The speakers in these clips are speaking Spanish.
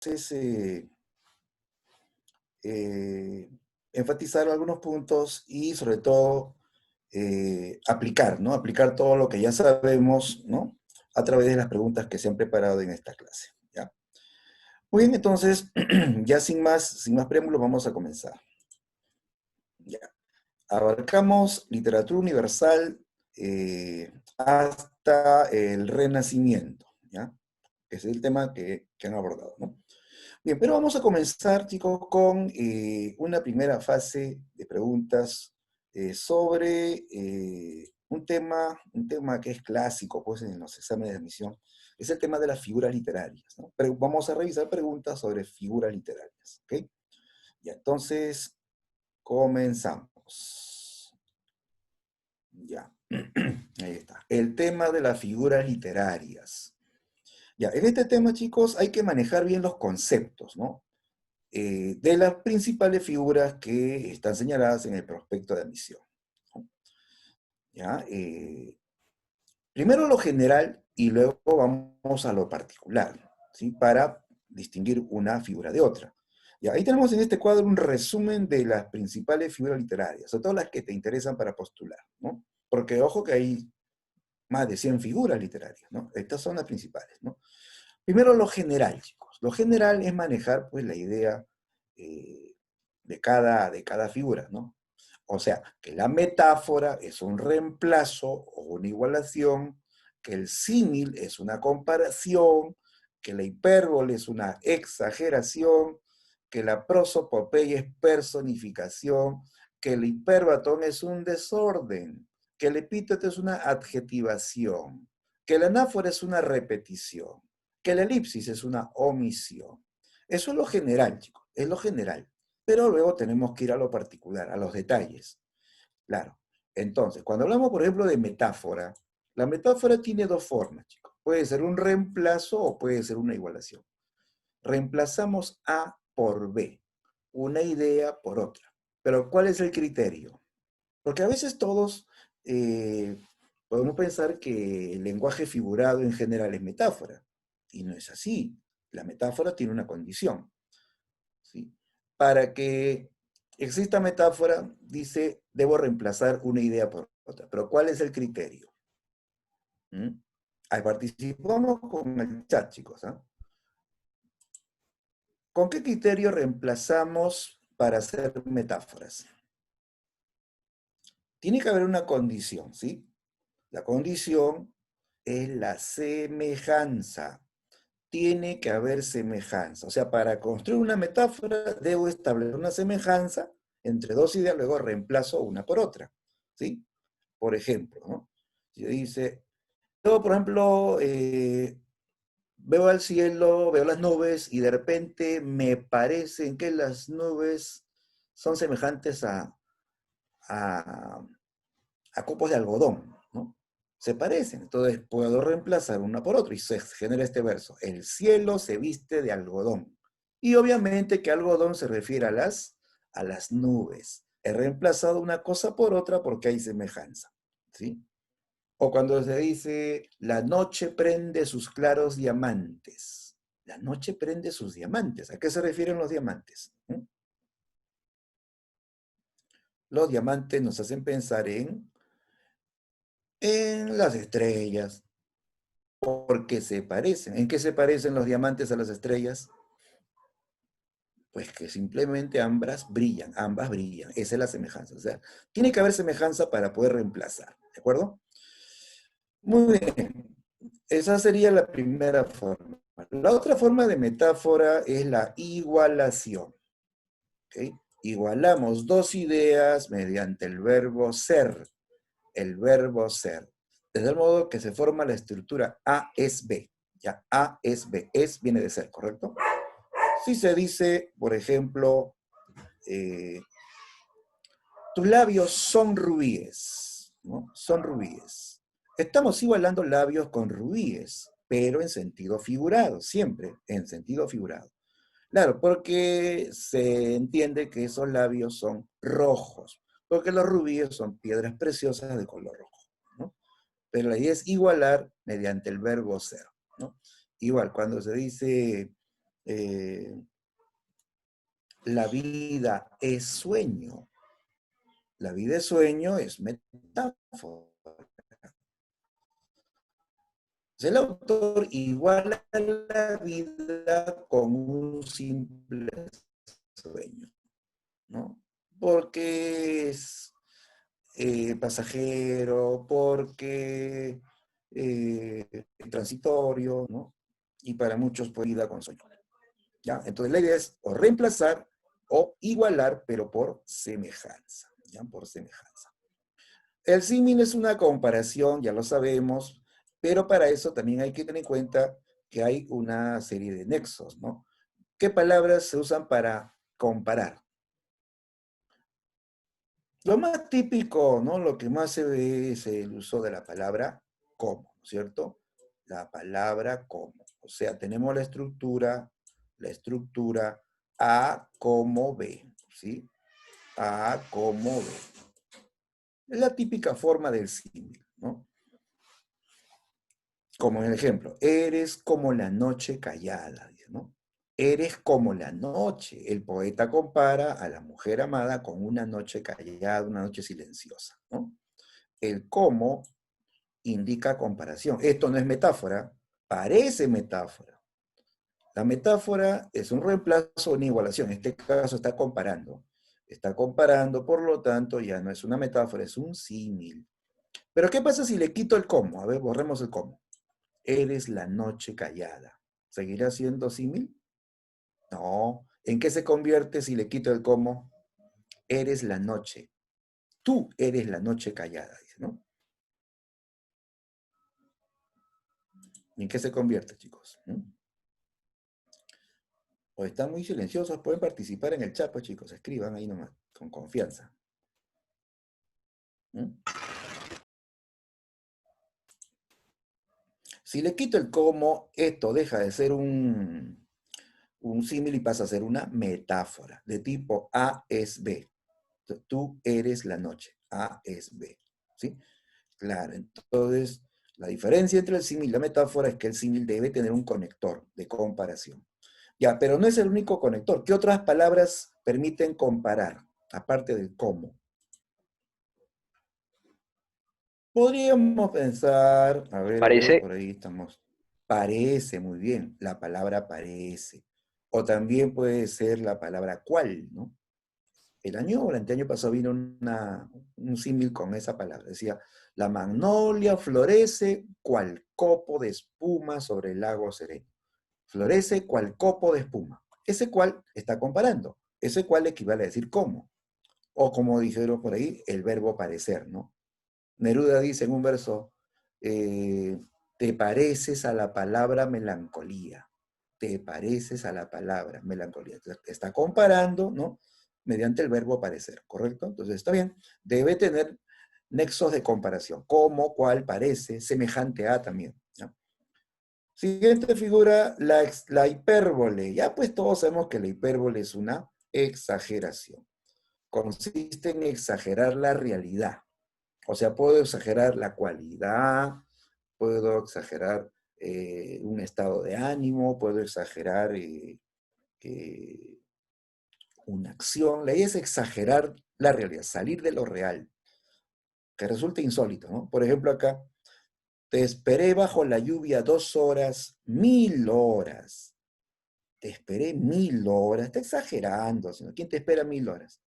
entonces eh, enfatizar algunos puntos y sobre todo aplicar, ¿no? Aplicar todo lo que ya sabemos, ¿no? A través de las preguntas que se han preparado en esta clase, ¿ya? Muy bien, entonces, ya sin más preámbulos, vamos a comenzar. Ya. Abarcamos literatura universal hasta el Renacimiento, ¿ya? Ese es el tema que han abordado, ¿no? Bien, pero vamos a comenzar, chicos, con una primera fase de preguntas sobre un tema que es clásico, pues, en los exámenes de admisión, es el tema de las figuras literarias, ¿no? Pero vamos a revisar preguntas sobre figuras literarias, ¿ok? Ya, entonces, comenzamos. Ya, ahí está. El tema de las figuras literarias. Ya, en este tema, chicos, hay que manejar bien los conceptos, ¿no? De las principales figuras que están señaladas en el prospecto de admisión, ¿no? ¿Ya? Primero lo general y luego vamos a lo particular, ¿sí? Para distinguir una figura de otra. Ya, ahí tenemos en este cuadro un resumen de las principales figuras literarias, sobre todo las que te interesan para postular, ¿no? Porque ojo que hay más de 100 figuras literarias, ¿no? Estas son las principales, ¿no? Primero lo general, chicos. Lo general es manejar, pues, la idea eh, de cada figura, ¿no? O sea, que la metáfora es un reemplazo o una igualación, que el símil es una comparación, que la hipérbole es una exageración, que la prosopopeya es personificación, que el hipérbaton es un desorden, que el epíteto es una adjetivación, que la anáfora es una repetición, que la elipsis es una omisión. Eso es lo general, chicos, es lo general. Pero luego tenemos que ir a lo particular, a los detalles. Claro. Entonces, cuando hablamos, por ejemplo, de metáfora, la metáfora tiene dos formas, chicos. Puede ser un reemplazo o puede ser una igualación. Reemplazamos A por B, una idea por otra. Pero ¿cuál es el criterio? Porque a veces todos podemos pensar que el lenguaje figurado en general es metáfora. Y no es así. La metáfora tiene una condición, ¿sí? Para que exista metáfora, dice, debo reemplazar una idea por otra. Pero ¿cuál es el criterio? ¿Mm? Ahí participamos con el chat, chicos, ¿ah? ¿Con qué criterio reemplazamos para hacer metáforas? Tiene que haber una condición, ¿sí? La condición es la semejanza. Tiene que haber semejanza. O sea, para construir una metáfora debo establecer una semejanza entre dos ideas, luego reemplazo una por otra, ¿sí? Por ejemplo, ¿no? Si dice, yo, por ejemplo, veo al cielo, veo las nubes y de repente me parecen que las nubes son semejantes a, a copos de algodón, ¿no? Se parecen, entonces puedo reemplazar una por otra y se genera este verso. El cielo se viste de algodón. Y obviamente que algodón se refiere a las nubes. He reemplazado una cosa por otra porque hay semejanza, ¿sí? O cuando se dice, la noche prende sus claros diamantes. La noche prende sus diamantes. ¿A qué se refieren los diamantes? ¿Mm? Los diamantes nos hacen pensar en las estrellas, porque se parecen. ¿En qué se parecen los diamantes a las estrellas? Pues que simplemente ambas brillan. Esa es la semejanza. O sea, tiene que haber semejanza para poder reemplazar. ¿De acuerdo? Muy bien. Esa sería la primera forma. La otra forma de metáfora es la igualación. ¿Ok? Igualamos dos ideas mediante el verbo ser. El verbo ser. De tal modo que se forma la estructura A es B. Ya, A es B. Es viene de ser, ¿correcto? Si se dice, por ejemplo, eh, tus labios son rubíes, ¿no? Son rubíes. Estamos igualando labios con rubíes, pero en sentido figurado, siempre en sentido figurado. Claro, porque se entiende que esos labios son rojos, porque los rubíes son piedras preciosas de color rojo, ¿no? Pero la idea es igualar mediante el verbo ser, ¿no? Igual, cuando se dice, la vida es sueño. La vida es sueño es metáfora. El autor iguala la vida con un simple sueño, ¿no? Porque es pasajero, porque transitorio, ¿no? Y para muchos puede vida con sueño. ¿Ya? Entonces la idea es o reemplazar o igualar, pero por semejanza, ¿ya? Por semejanza. El símil es una comparación, ya lo sabemos, pero para eso también hay que tener en cuenta que hay una serie de nexos, ¿no? ¿Qué palabras se usan para comparar? Lo más típico, ¿no? Lo que más se ve es el uso de la palabra como, ¿cierto? La palabra como. O sea, tenemos la estructura A como B, ¿sí? A como B. Es la típica forma del símil, ¿no? Como en el ejemplo, eres como la noche callada, dice, ¿no? Eres como la noche. El poeta compara a la mujer amada con una noche callada, una noche silenciosa, ¿no? El como indica comparación. Esto no es metáfora, parece metáfora. La metáfora es un reemplazo o una igualación. En este caso está comparando. Está comparando, por lo tanto, ya no es una metáfora, es un símil. Pero ¿qué pasa si le quito el como? A ver, borremos el como. Eres la noche callada. ¿Seguirá siendo símil? No. ¿En qué se convierte si le quito el como? Eres la noche. Tú eres la noche callada, dice, ¿no? ¿En qué se convierte, chicos? ¿Mm? O están muy silenciosos, pueden participar en el chat, pues, chicos. Escriban ahí nomás, con confianza. ¿Mm? Si le quito el cómo, esto deja de ser un símil y pasa a ser una metáfora de tipo A es B. Tú eres la noche. A es B. ¿Sí? Claro, entonces la diferencia entre el símil y la metáfora es que el símil debe tener un conector de comparación. Ya, pero no es el único conector. ¿Qué otras palabras permiten comparar, aparte del cómo? Podríamos pensar, a ver, Parece, por ahí estamos. Parece, muy bien, la palabra parece. O también puede ser la palabra cual, ¿no? El año o el anteaño pasado vino un símil con esa palabra. Decía, la magnolia florece cual copo de espuma sobre el lago sereno. Florece cual copo de espuma. Ese cual está comparando. Ese cual equivale a decir cómo. O como dijeron por ahí, el verbo parecer, ¿no? Neruda dice en un verso, te pareces a la palabra melancolía. Te pareces a la palabra melancolía. Entonces, está comparando, ¿no? Mediante el verbo parecer, ¿correcto? Entonces, está bien. Debe tener nexos de comparación. Como, cual, parece, semejante a también. ¿Ya? Siguiente figura, la hipérbole. Ya pues todos sabemos que la hipérbole es una exageración. Consiste en exagerar la realidad. O sea, puedo exagerar la cualidad, puedo exagerar un estado de ánimo, puedo exagerar eh, una acción. La idea es exagerar la realidad, salir de lo real, que resulta insólito, ¿no? Por ejemplo, acá, te esperé bajo la lluvia 2 horas, 1000 horas. Te esperé 1000 horas, está exagerando, sino ¿quién te espera 1000 horas?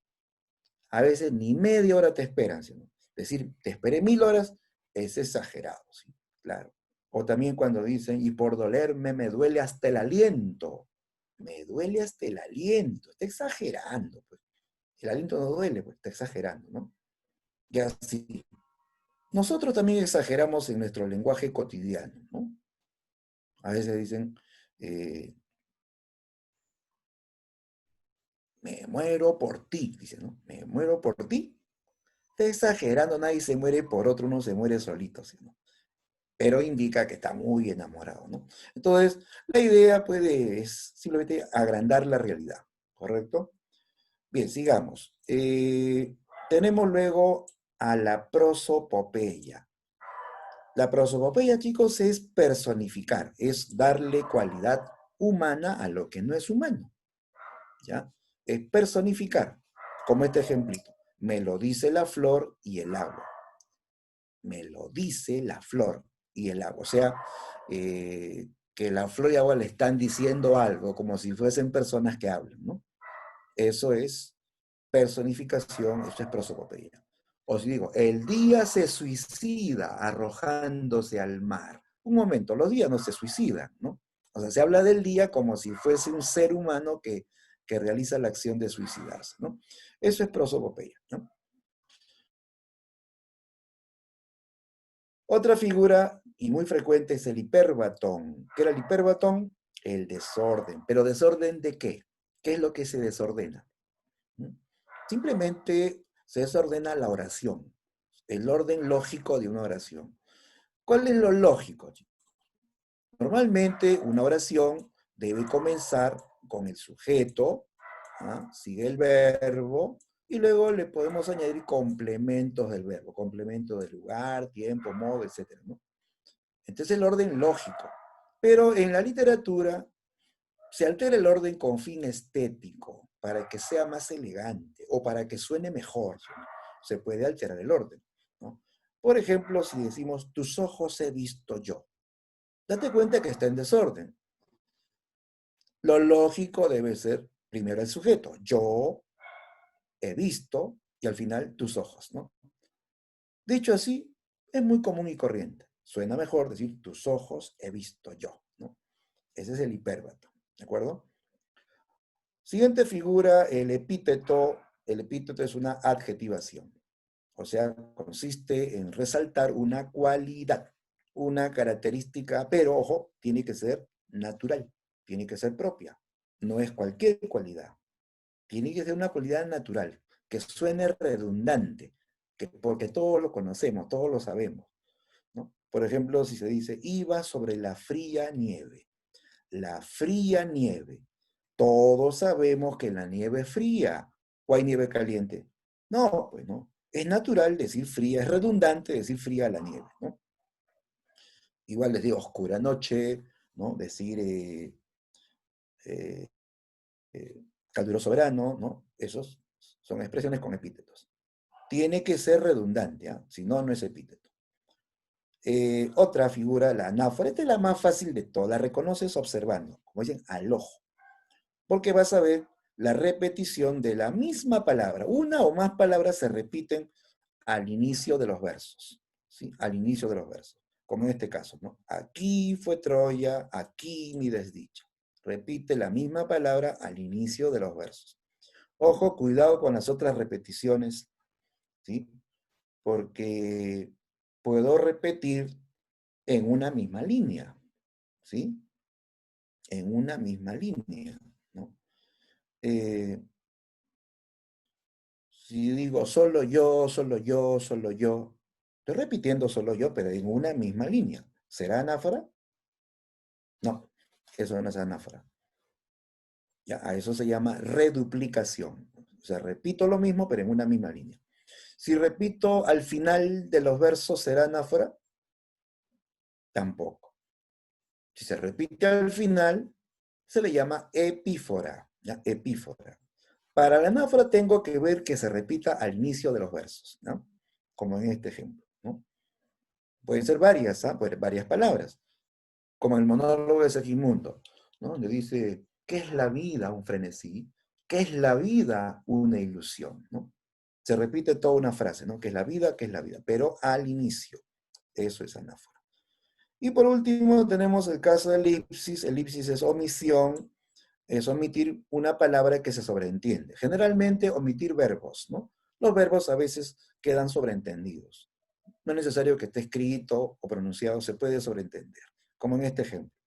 A veces ni media hora te esperan, sino decir, te esperé 1000 horas es exagerado, ¿sí? Claro. O también cuando dicen, y por dolerme me duele hasta el aliento. Me duele hasta el aliento. Está exagerando, pues. El aliento no duele, pues está exagerando, ¿no? Y así. Nosotros también exageramos en nuestro lenguaje cotidiano, ¿no? A veces dicen, eh, me muero por ti, dicen, ¿no? Me muero por ti. Está exagerando, nadie se muere por otro, uno se muere solito, ¿sí? ¿No? Pero indica que está muy enamorado, ¿no? Entonces, la idea puede es simplemente agrandar la realidad, ¿correcto? Bien, sigamos. Tenemos luego a la prosopopeya. La prosopopeya, chicos, es personificar, es darle cualidad humana a lo que no es humano, ¿ya? Es personificar, como este ejemplito. Me lo dice la flor y el agua. Me lo dice la flor y el agua. O sea, que la flor y agua le están diciendo algo, como si fuesen personas que hablan, ¿no? Eso es personificación, eso es prosopopeya. Os digo, el día se suicida arrojándose al mar. Un momento, los días no se suicidan, ¿no? O sea, se habla del día como si fuese un ser humano que realiza la acción de suicidarse, ¿no? Eso es prosopopeya, ¿no? Otra figura, y muy frecuente, es el hiperbatón. ¿Qué era el hiperbatón? El desorden. ¿Pero desorden de qué? ¿Qué es lo que se desordena? ¿Mm? Simplemente se desordena la oración, el orden lógico de una oración. ¿Cuál es lo lógico? Normalmente una oración debe comenzar con el sujeto, ¿ah? Sigue el verbo, y luego le podemos añadir complementos del verbo, complementos de lugar, tiempo, modo, etc., ¿no? Entonces el orden lógico. Pero en la literatura se altera el orden con fin estético, para que sea más elegante o para que suene mejor. ¿No? Se puede alterar el orden, ¿no? Por ejemplo, si decimos, tus ojos he visto yo, date cuenta que está en desorden. Lo lógico debe ser primero el sujeto, yo he visto, y al final tus ojos, ¿no? Dicho así, es muy común y corriente. Suena mejor decir, tus ojos he visto yo, ¿no? Ese es el hipérbato, ¿de acuerdo? Siguiente figura, el epíteto. El epíteto es una adjetivación. O sea, consiste en resaltar una cualidad, una característica, pero ojo, tiene que ser natural, tiene que ser propia. No es cualquier cualidad. Tiene que ser una cualidad natural, que suene redundante, porque todos lo conocemos, todos lo sabemos, ¿no? Por ejemplo, si se dice, iba sobre la fría nieve. La fría nieve. Todos sabemos que la nieve es fría. ¿O hay nieve caliente? No, pues no. Es natural decir fría, es redundante decir fría a la nieve, ¿no? Igual les digo oscura noche, ¿no? Decir eh, caluroso verano, ¿no? Esos son expresiones con epítetos. Tiene que ser redundante, ¿ah? Si no, no es epíteto. Otra figura, la anáfora. Esta es la más fácil de todas. La reconoces observando, como dicen, al ojo. Porque vas a ver la repetición de la misma palabra. Una o más palabras se repiten al inicio de los versos, ¿sí? Al inicio de los versos, como en este caso, ¿no? Aquí fue Troya, aquí mi desdicha. Repite la misma palabra al inicio de los versos. Ojo, cuidado con las otras repeticiones, ¿sí? Porque puedo repetir en una misma línea, ¿sí? En una misma línea, ¿no? Eh, Si digo solo yo, solo yo, solo yo, estoy repitiendo solo yo, pero en una misma línea. ¿Será anáfora? No, eso no es anáfora. Ya, a eso se llama reduplicación. O sea, repito lo mismo, pero en una misma línea. Si repito al final de los versos, ¿será anáfora? Tampoco. Si se repite al final, se le llama epífora. ¿Ya? Epífora. Para la anáfora tengo que ver que se repita al inicio de los versos, ¿no? Como en este ejemplo, ¿no? Pueden ser varias, ¿ah? Varias palabras, como el monólogo de Segismundo, ¿no? Donde dice, ¿qué es la vida? Un frenesí. ¿Qué es la vida? Una ilusión, ¿no? Se repite toda una frase, ¿no? ¿Qué es la vida? ¿Qué es la vida? Pero al inicio. Eso es anáfora. Y por último tenemos el caso de elipsis. Elipsis es omisión, es omitir una palabra que se sobreentiende. Generalmente omitir verbos, ¿no? Los verbos a veces quedan sobreentendidos. No es necesario que esté escrito o pronunciado, se puede sobreentender. Como en este ejemplo.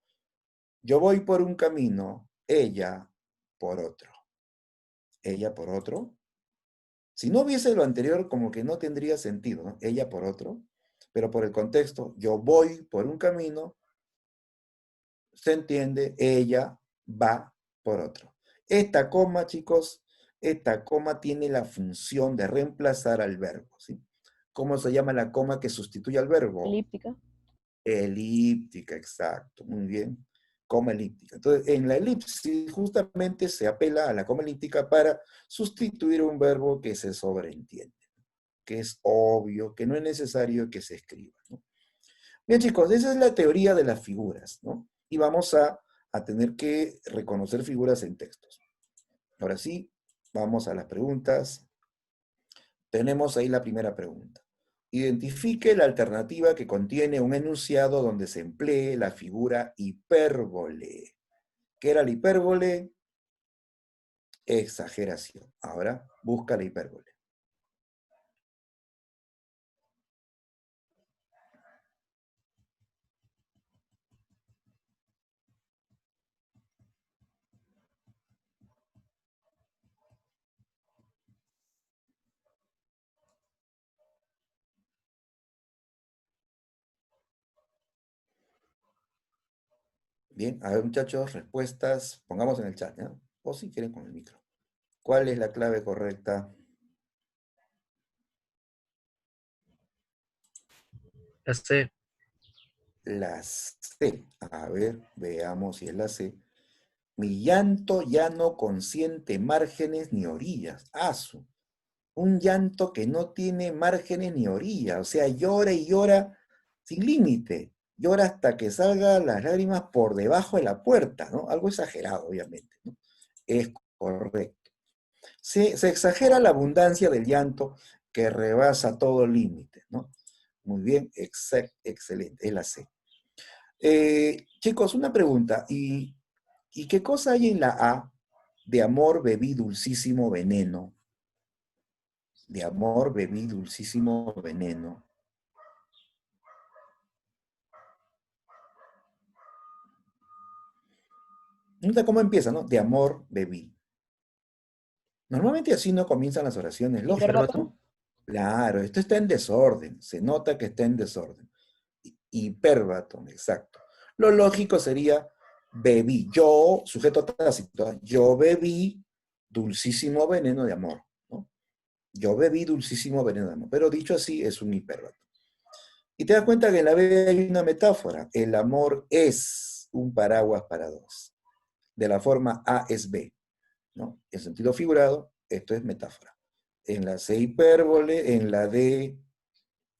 Yo voy por un camino, ella por otro. Ella por otro. Si no hubiese lo anterior, como que no tendría sentido, ¿no? Ella por otro. Pero por el contexto, yo voy por un camino, se entiende, ella va por otro. Esta coma, chicos, esta coma tiene la función de reemplazar al verbo, ¿sí? ¿Cómo se llama la coma que sustituye al verbo? Elíptica. Elíptica, exacto, muy bien. coma elíptica. Entonces, en la elipsis justamente se apela a la coma elíptica para sustituir un verbo que se sobreentiende, que es obvio, que no es necesario que se escriba, ¿no? Bien, chicos, esa es la teoría de las figuras, ¿no? Y vamos a tener que reconocer figuras en textos. Ahora sí, vamos a las preguntas. Tenemos ahí la primera pregunta. Identifique la alternativa que contiene un enunciado donde se emplee la figura hipérbole. ¿Qué era la hipérbole? Exageración. Ahora, busca la hipérbole. Bien, a ver, muchachos, respuestas, pongamos en el chat, ¿ya? O si quieren con el micro. ¿Cuál es la clave correcta? La C. La C. A ver, veamos si es la C. Mi llanto ya no consiente márgenes ni orillas. Asu. Un llanto que no tiene márgenes ni orillas. O sea, llora y llora sin límite. Llora hasta que salgan las lágrimas por debajo de la puerta, ¿no? Algo exagerado, obviamente, ¿no? Es correcto. Se exagera la abundancia del llanto que rebasa todo límite, ¿no? Muy bien, excelente, es la C. Chicos, una pregunta. ¿Y qué cosa hay en la A? De amor bebí dulcísimo veneno. De amor bebí dulcísimo veneno. Nota cómo empieza, ¿no? De amor bebí. Normalmente así no comienzan las oraciones, lógico, Hiperbatón. ¿no? Claro, esto está en desorden. Se nota que está en desorden. Hipérbaton, exacto. Lo lógico sería bebí. Yo, sujeto tácito, yo bebí dulcísimo veneno de amor, ¿no? Yo bebí dulcísimo veneno de amor. Pero dicho así, es un hipérbato. Y te das cuenta que en la B hay una metáfora. El amor es un paraguas para dos. De la forma A es B, ¿no? En sentido figurado, esto es metáfora. En la C hipérbole, en la D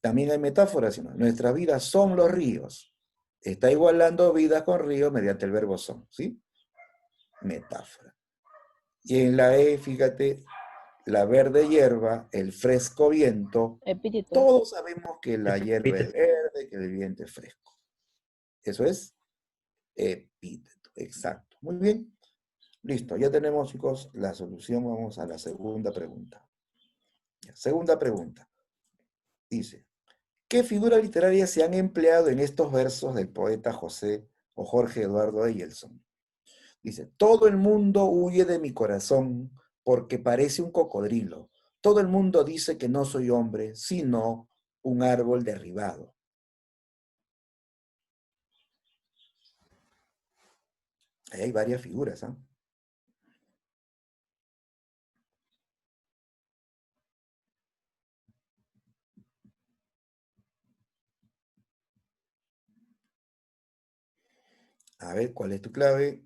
también hay metáforas. ¿No? Nuestras vidas son los ríos. Está igualando vidas con ríos mediante el verbo son, ¿sí? Metáfora. Y en la E, fíjate, la verde hierba, el fresco viento. Epíteto. Todos sabemos que la hierba es Epíteto. verde, que el viento es fresco. Eso es epíteto, exacto. Muy bien, listo. Ya tenemos, chicos, la solución. Vamos a la segunda pregunta. Segunda pregunta. Dice, ¿qué figuras literarias se han empleado en estos versos del poeta José o Jorge Eduardo Eyelson? Dice, todo el mundo huye de mi corazón porque parece un cocodrilo. Todo el mundo dice que no soy hombre, sino un árbol derribado. Ahí hay varias figuras, ¿ah? A ver, ¿cuál es tu clave?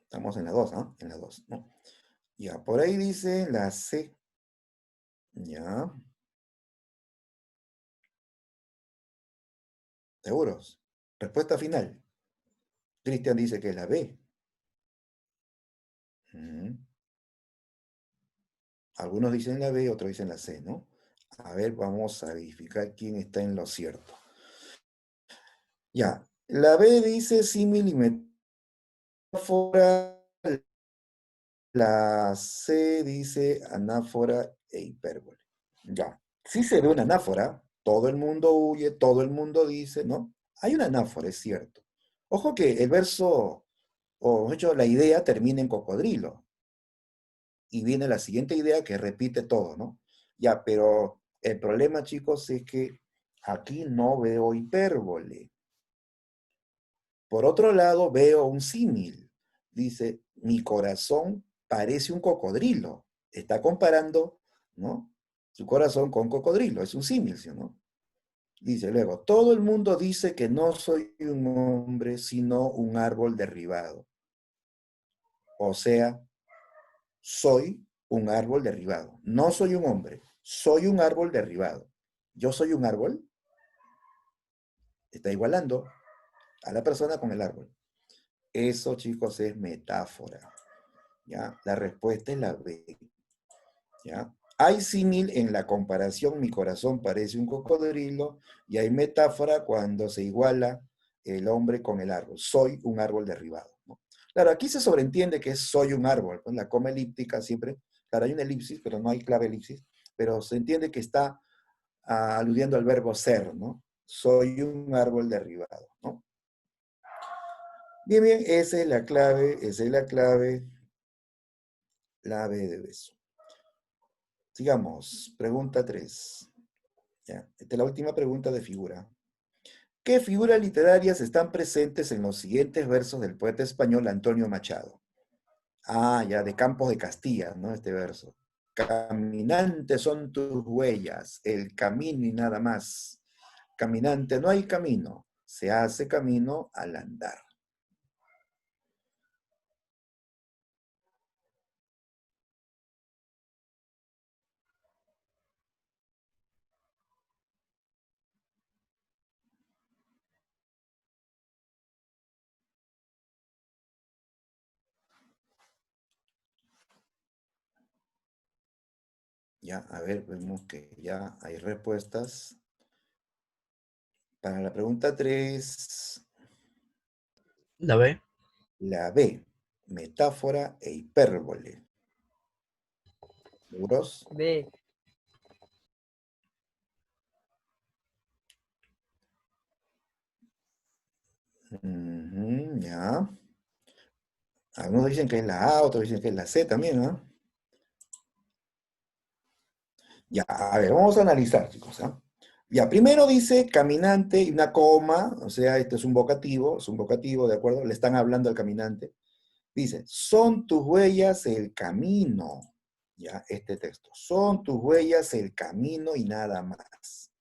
Estamos en la 2, ¿no? En la 2, ¿no? Ya, por ahí dice la C. Ya. ¿Seguros? Respuesta final. Cristian dice que es la B. Ujú. Algunos dicen la B, otros dicen la C, ¿no? A ver, vamos a verificar quién está en lo cierto. Ya, la B dice símil y metáfora, la C dice anáfora e hipérbole. Ya, sí se ve una anáfora, todo el mundo huye, todo el mundo dice, ¿no? Hay una anáfora, es cierto. Ojo que el verso, o mejor dicho, la idea termina en cocodrilo. Y viene la siguiente idea que repite todo, ¿no? Ya, pero el problema, chicos, es que aquí no veo hipérbole. Por otro lado, veo un símil. Dice, mi corazón parece un cocodrilo. Está comparando, ¿no? Su corazón con cocodrilo, es un símil, ¿sí o no? Dice luego, todo el mundo dice que no soy un hombre, sino un árbol derribado. O sea, soy un árbol derribado. No soy un hombre, soy un árbol derribado. Yo soy un árbol, está igualando a la persona con el árbol. Eso, chicos, es metáfora. ¿Ya? La respuesta es la B. ¿Ya? Hay símil en la comparación, mi corazón parece un cocodrilo, y hay metáfora cuando se iguala el hombre con el árbol. Soy un árbol derribado, ¿no? Claro, aquí se sobreentiende que es soy un árbol, pues la coma elíptica siempre, claro, hay una elipsis, pero no hay clave elipsis, pero se entiende que está aludiendo al verbo ser, ¿no? Soy un árbol derribado, ¿no? Bien, bien, esa es la B de beso. Sigamos, pregunta 3. Ya, esta es la última pregunta de figura. ¿Qué figuras literarias están presentes en los siguientes versos del poeta español Antonio Machado? Ah, ya, de Campos de Castilla, ¿no? Este verso. Caminantes son tus huellas, el camino y nada más. Caminante no hay camino, se hace camino al andar. Ya, a ver, vemos que ya hay respuestas. Para la pregunta 3, La B. la B, metáfora e hipérbole. ¿Seguros? B. Ya. Algunos dicen que es la A, otros dicen que es la C también, ¿no? Ya, a ver, vamos a analizar, chicos, ¿ah? Ya, primero dice caminante y una coma, o sea, este es un vocativo, ¿de acuerdo? Le están hablando al caminante. Dice, son tus huellas el camino. Ya, este texto. Son tus huellas el camino y nada más.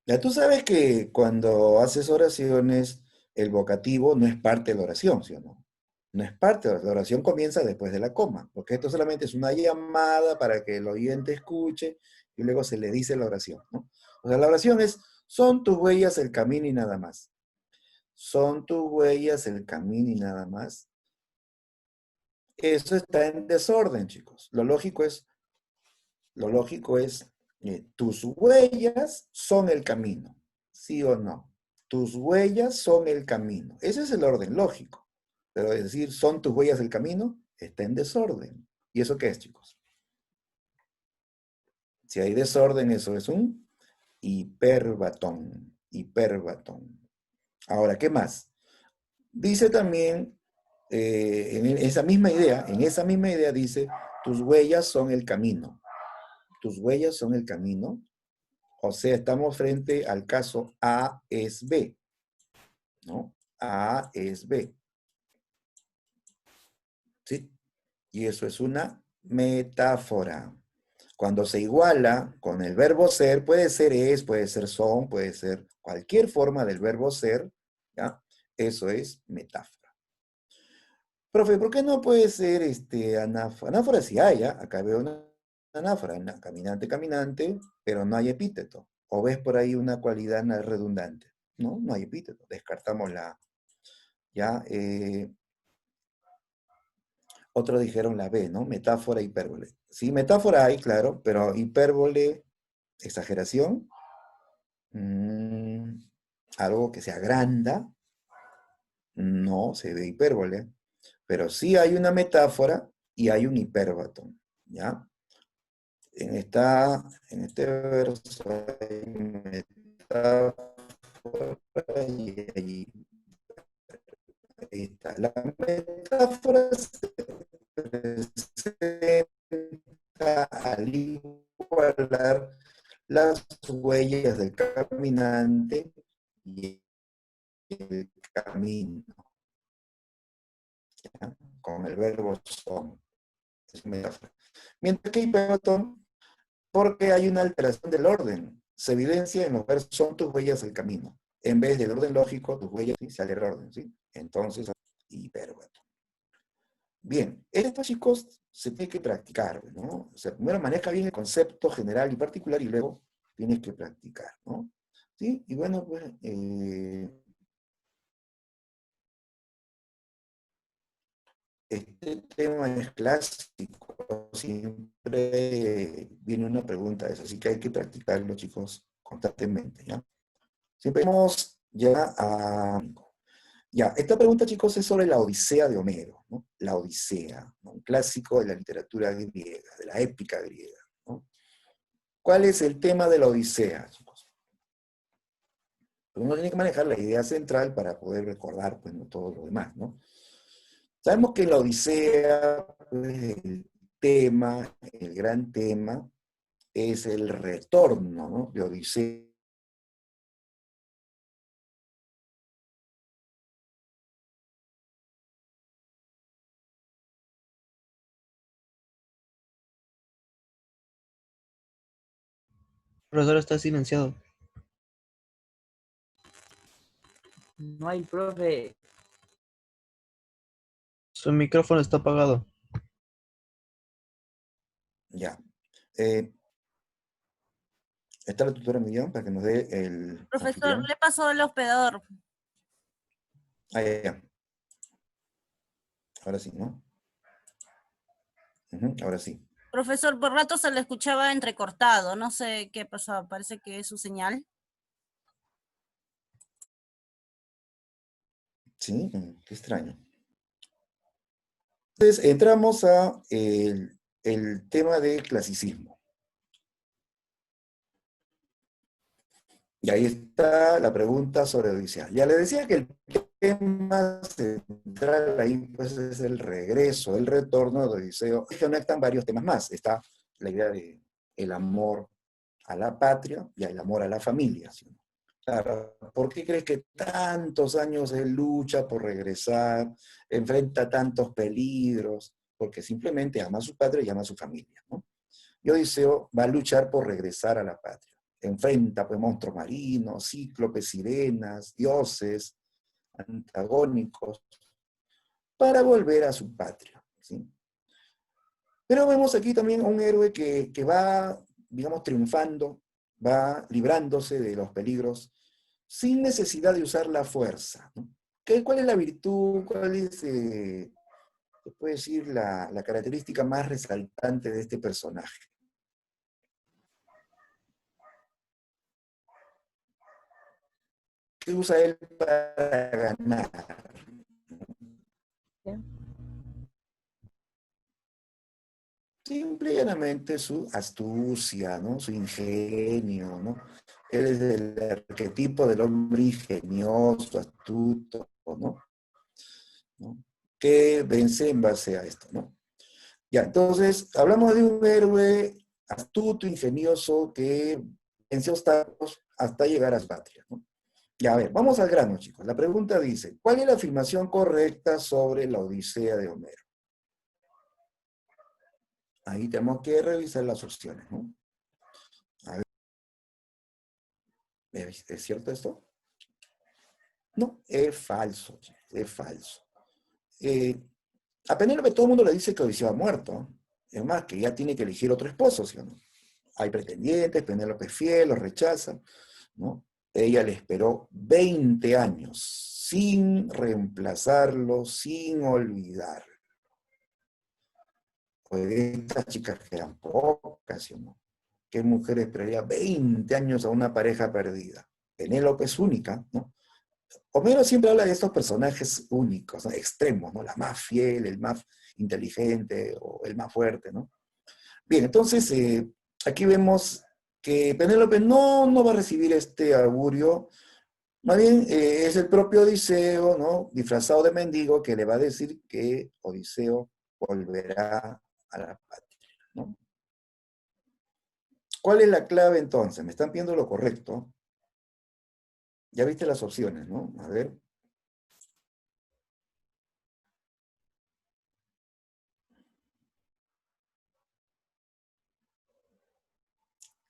Ya tú sabes que cuando haces oraciones, el vocativo no es parte de la oración, ¿sí o no? No es parte, la oración comienza después de la coma, porque esto solamente es una llamada para que el oyente escuche y luego se le dice la oración, ¿no? O sea, la oración es, son tus huellas el camino y nada más. Son tus huellas el camino y nada más. Eso está en desorden, chicos. Lo lógico es, tus huellas son el camino, ¿sí o no? Tus huellas son el camino. Ese es el orden lógico. Pero decir, son tus huellas el camino, está en desorden. ¿Y eso qué es, chicos? Si hay desorden, eso es un hiperbatón. Hiperbatón. Ahora, ¿qué más? Dice también, en esa misma idea dice, tus huellas son el camino. Tus huellas son el camino. O sea, estamos frente al caso A es B, ¿no? A es B, ¿sí? Y eso es una metáfora. Cuando se iguala con el verbo ser, puede ser es, puede ser son, puede ser cualquier forma del verbo ser, ¿ya? Eso es metáfora. Profe, ¿por qué no puede ser anáfora? Anáfora sí hay, ¿ya? Acá veo una anáfora, caminante, caminante, pero no hay epíteto. ¿O ves por ahí una cualidad redundante? No, no hay epíteto. Descartamos la A. Ya, otros dijeron la B, ¿no? Metáfora, hipérbole. Sí, metáfora hay, claro, pero hipérbole, exageración, mm, algo que se agranda, no se ve hipérbole, pero sí hay una metáfora y hay un hipérbaton, ¿ya? En este verso hay metáfora y ahí está. La metáfora se presenta al igualar las huellas del caminante y el camino, ¿ya? Con el verbo son. es una metáfora. Mientras que hiperbatón, porque hay una alteración del orden. Se evidencia en los versos, son tus huellas el camino. En vez del orden lógico, tus huellas, ¿sí? Sale el orden, ¿sí? Entonces, hiperbatón. Bien, esto, chicos, se tiene que practicar, ¿no? O sea, primero maneja bien el concepto general y particular y luego tienes que practicar, ¿no? ¿Sí? Y bueno, pues, este tema es clásico, siempre viene una pregunta de eso, así que hay que practicarlo, chicos, constantemente, ¿ya? Siempre vamos ya a... Ya, esta pregunta, chicos, es sobre la Odisea de Homero, ¿no? La Odisea, ¿no? Un clásico de la literatura griega, de la épica griega, ¿no? ¿Cuál es el tema de la Odisea, chicos? Uno tiene que manejar la idea central para poder recordar, pues, ¿no? Todo lo demás, ¿no? Sabemos que la Odisea, pues, el tema, el gran tema, es el retorno, ¿no? De Odisea. Profesor está silenciado. No hay profe. Su micrófono está apagado. Ya. Está la tutora Millán para que nos dé el Profesor, anfitrión. le pasó el hospedador. Ah, ya. Ahora sí, ¿no? Ahora sí. Profesor, por rato se le escuchaba entrecortado. No sé qué pasó. Parece que es su señal. Sí, qué extraño. Entonces, entramos a el tema del clasicismo. Y ahí está la pregunta sobre Odisea. Ya le decía que el tema central ahí pues, es el regreso, el retorno de Odiseo. Es que conectan varios temas más. Está la idea de el amor a la patria y el amor a la familia. ¿Sí? Claro, ¿por qué crees que tantos años él lucha por regresar, enfrenta tantos peligros? Porque simplemente ama a su patria y ama a su familia, ¿no? Y Odiseo va a luchar por regresar a la patria. Enfrenta pues, monstruos marinos, cíclopes, sirenas, dioses, antagónicos, para volver a su patria, ¿sí? Pero vemos aquí también a un héroe que va, digamos, triunfando, va librándose de los peligros sin necesidad de usar la fuerza, ¿no? ¿Cuál es la virtud, cuál es, se puede decir, la característica más resaltante de este personaje? ¿Qué usa él para ganar? Simple y llanamente su astucia, ¿no? Su ingenio, ¿no? Él es el arquetipo del hombre ingenioso, astuto, ¿no? ¿No? Que vence en base a esto, ¿no? Ya, entonces, hablamos de un héroe astuto, ingenioso, que vence obstáculos hasta llegar a su patria, ¿no? Ya, a ver, vamos al grano, chicos. La pregunta dice, ¿cuál es la afirmación correcta sobre la Odisea de Homero? Ahí tenemos que revisar las opciones, ¿no? A ver, ¿es cierto esto? No, es falso, chicos, es falso. A Penélope todo el mundo le dice que Odiseo ha muerto. Es más, que ya tiene que elegir otro esposo, ¿sí o no? Hay pretendientes, Penélope es fiel, los rechaza, ¿no? Ella le esperó 20 años sin reemplazarlo, sin olvidarlo. Pues estas chicas quedan pocas, ¿sí o no? ¿Qué mujer esperaría 20 años a una pareja perdida? Penélope es única, ¿no? Homero siempre habla de estos personajes únicos, ¿no? Extremos, ¿no? La más fiel, el más inteligente o el más fuerte, ¿no? Bien, entonces aquí vemos que Penélope no va a recibir este augurio, más bien es el propio Odiseo, ¿no? Disfrazado de mendigo, que le va a decir que Odiseo volverá a la patria, ¿no? ¿Cuál es la clave entonces? Me están pidiendo lo correcto. Ya viste las opciones, ¿no? A ver.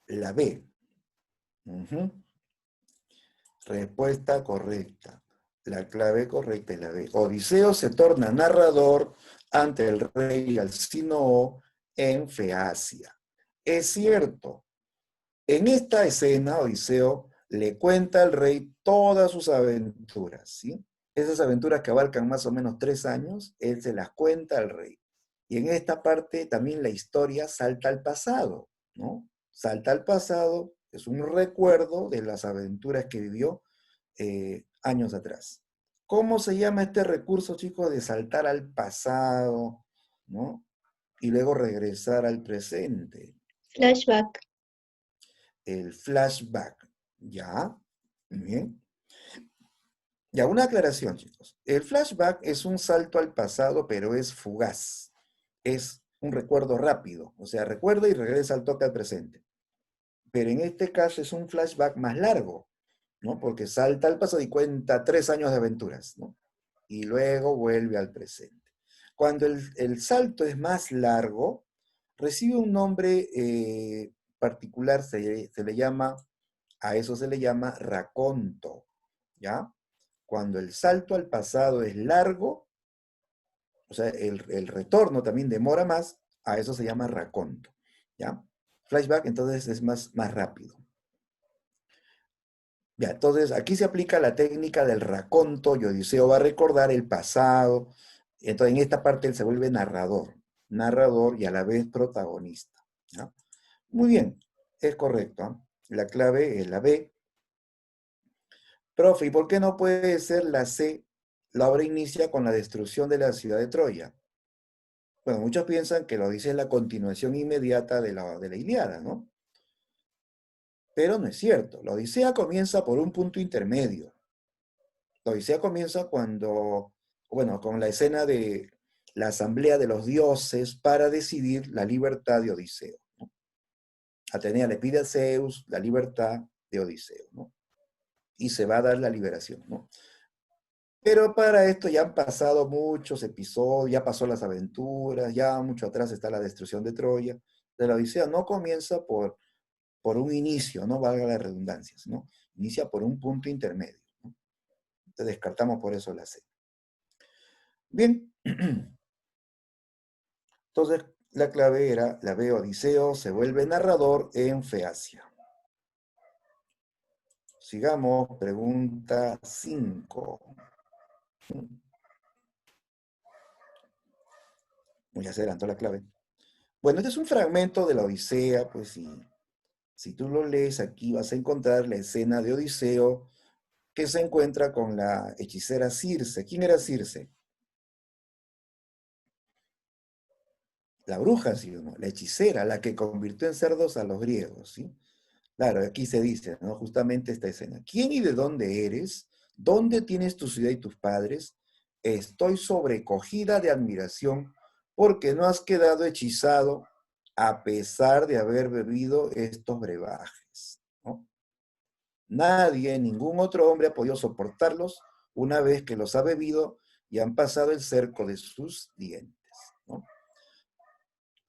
la B. Ujú. Respuesta correcta. La clave correcta es la B. Odiseo se torna narrador ante el rey Alcínoo en Feacia. Es cierto. En esta escena, Odiseo le cuenta al rey todas sus aventuras, ¿sí? Esas aventuras que abarcan más o menos 3 años, él se las cuenta al rey. Y en esta parte también la historia salta al pasado, ¿no? Salta al pasado, es un recuerdo de las aventuras que vivió años atrás. ¿Cómo se llama este recurso, chicos, de saltar al pasado, ¿no? Y luego regresar al presente? Flashback. El flashback. ¿Ya? Muy bien. Ya, una aclaración, chicos. El flashback es un salto al pasado, pero es fugaz. Es un recuerdo rápido. O sea, recuerda y regresa al toque al presente. Pero en este caso es un flashback más largo, ¿no? Porque salta al pasado y cuenta 3 años de aventuras, ¿no? Y luego vuelve al presente. Cuando el salto es más largo, recibe un nombre particular, se le llama, a eso se le llama raconto, ¿ya? Cuando el salto al pasado es largo, o sea, el retorno también demora más, a eso se llama raconto, ¿ya? Flashback entonces es más rápido. Ya, entonces aquí se aplica la técnica del raconto y Odiseo va a recordar el pasado. Entonces en esta parte él se vuelve narrador y a la vez protagonista, ¿ya? Muy bien, es correcto, ¿eh? La clave es la B. Profe, ¿y por qué no puede ser la C? La obra inicia con la destrucción de la ciudad de Troya. Bueno, muchos piensan que la Odisea es la continuación inmediata de la Ilíada, ¿no? Pero no es cierto. La Odisea comienza por un punto intermedio. La Odisea comienza cuando, bueno, con la escena de la asamblea de los dioses para decidir la libertad de Odiseo, ¿no? Atenea le pide a Zeus la libertad de Odiseo, ¿no? Y se va a dar la liberación, ¿no? Pero para esto ya han pasado muchos episodios, ya pasó las aventuras, ya mucho atrás está la destrucción de Troya. De la Odisea no comienza por un inicio, no valga las redundancias, ¿no? Inicia por un punto intermedio, ¿no? Entonces descartamos por eso la C. Bien, entonces la clave era la B, Odiseo se vuelve narrador en Feacia. Sigamos, pregunta 5. Ya se adelantó la clave. Bueno, este es un fragmento de la Odisea, pues si tú lo lees aquí vas a encontrar la escena de Odiseo que se encuentra con la hechicera Circe. ¿Quién era Circe? La bruja, ¿sí o no? La hechicera, la que convirtió en cerdos a los griegos, ¿sí? Claro, aquí se dice, ¿no? Justamente esta escena. ¿Quién y de dónde eres? ¿Dónde tienes tu ciudad y tus padres? Estoy sobrecogida de admiración porque no has quedado hechizado a pesar de haber bebido estos brebajes, ¿no? Nadie, ningún otro hombre ha podido soportarlos una vez que los ha bebido y han pasado el cerco de sus dientes, ¿no?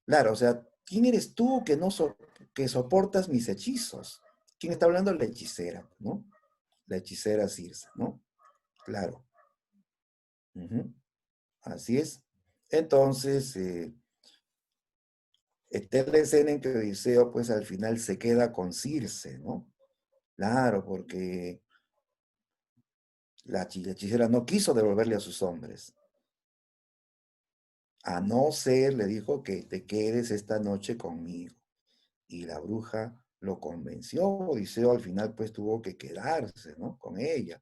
Claro, o sea, ¿quién eres tú que soportas mis hechizos? ¿Quién está hablando? La hechicera, ¿no? La hechicera Circe, ¿no? Claro. Ujú. Así es. Entonces, esta es la escena en que Odiseo, pues al final se queda con Circe, ¿no? Claro, porque la hechicera no quiso devolverle a sus hombres. A no ser, le dijo, que te quedes esta noche conmigo. Y la bruja lo convenció. Odiseo al final pues tuvo que quedarse, ¿no? Con ella.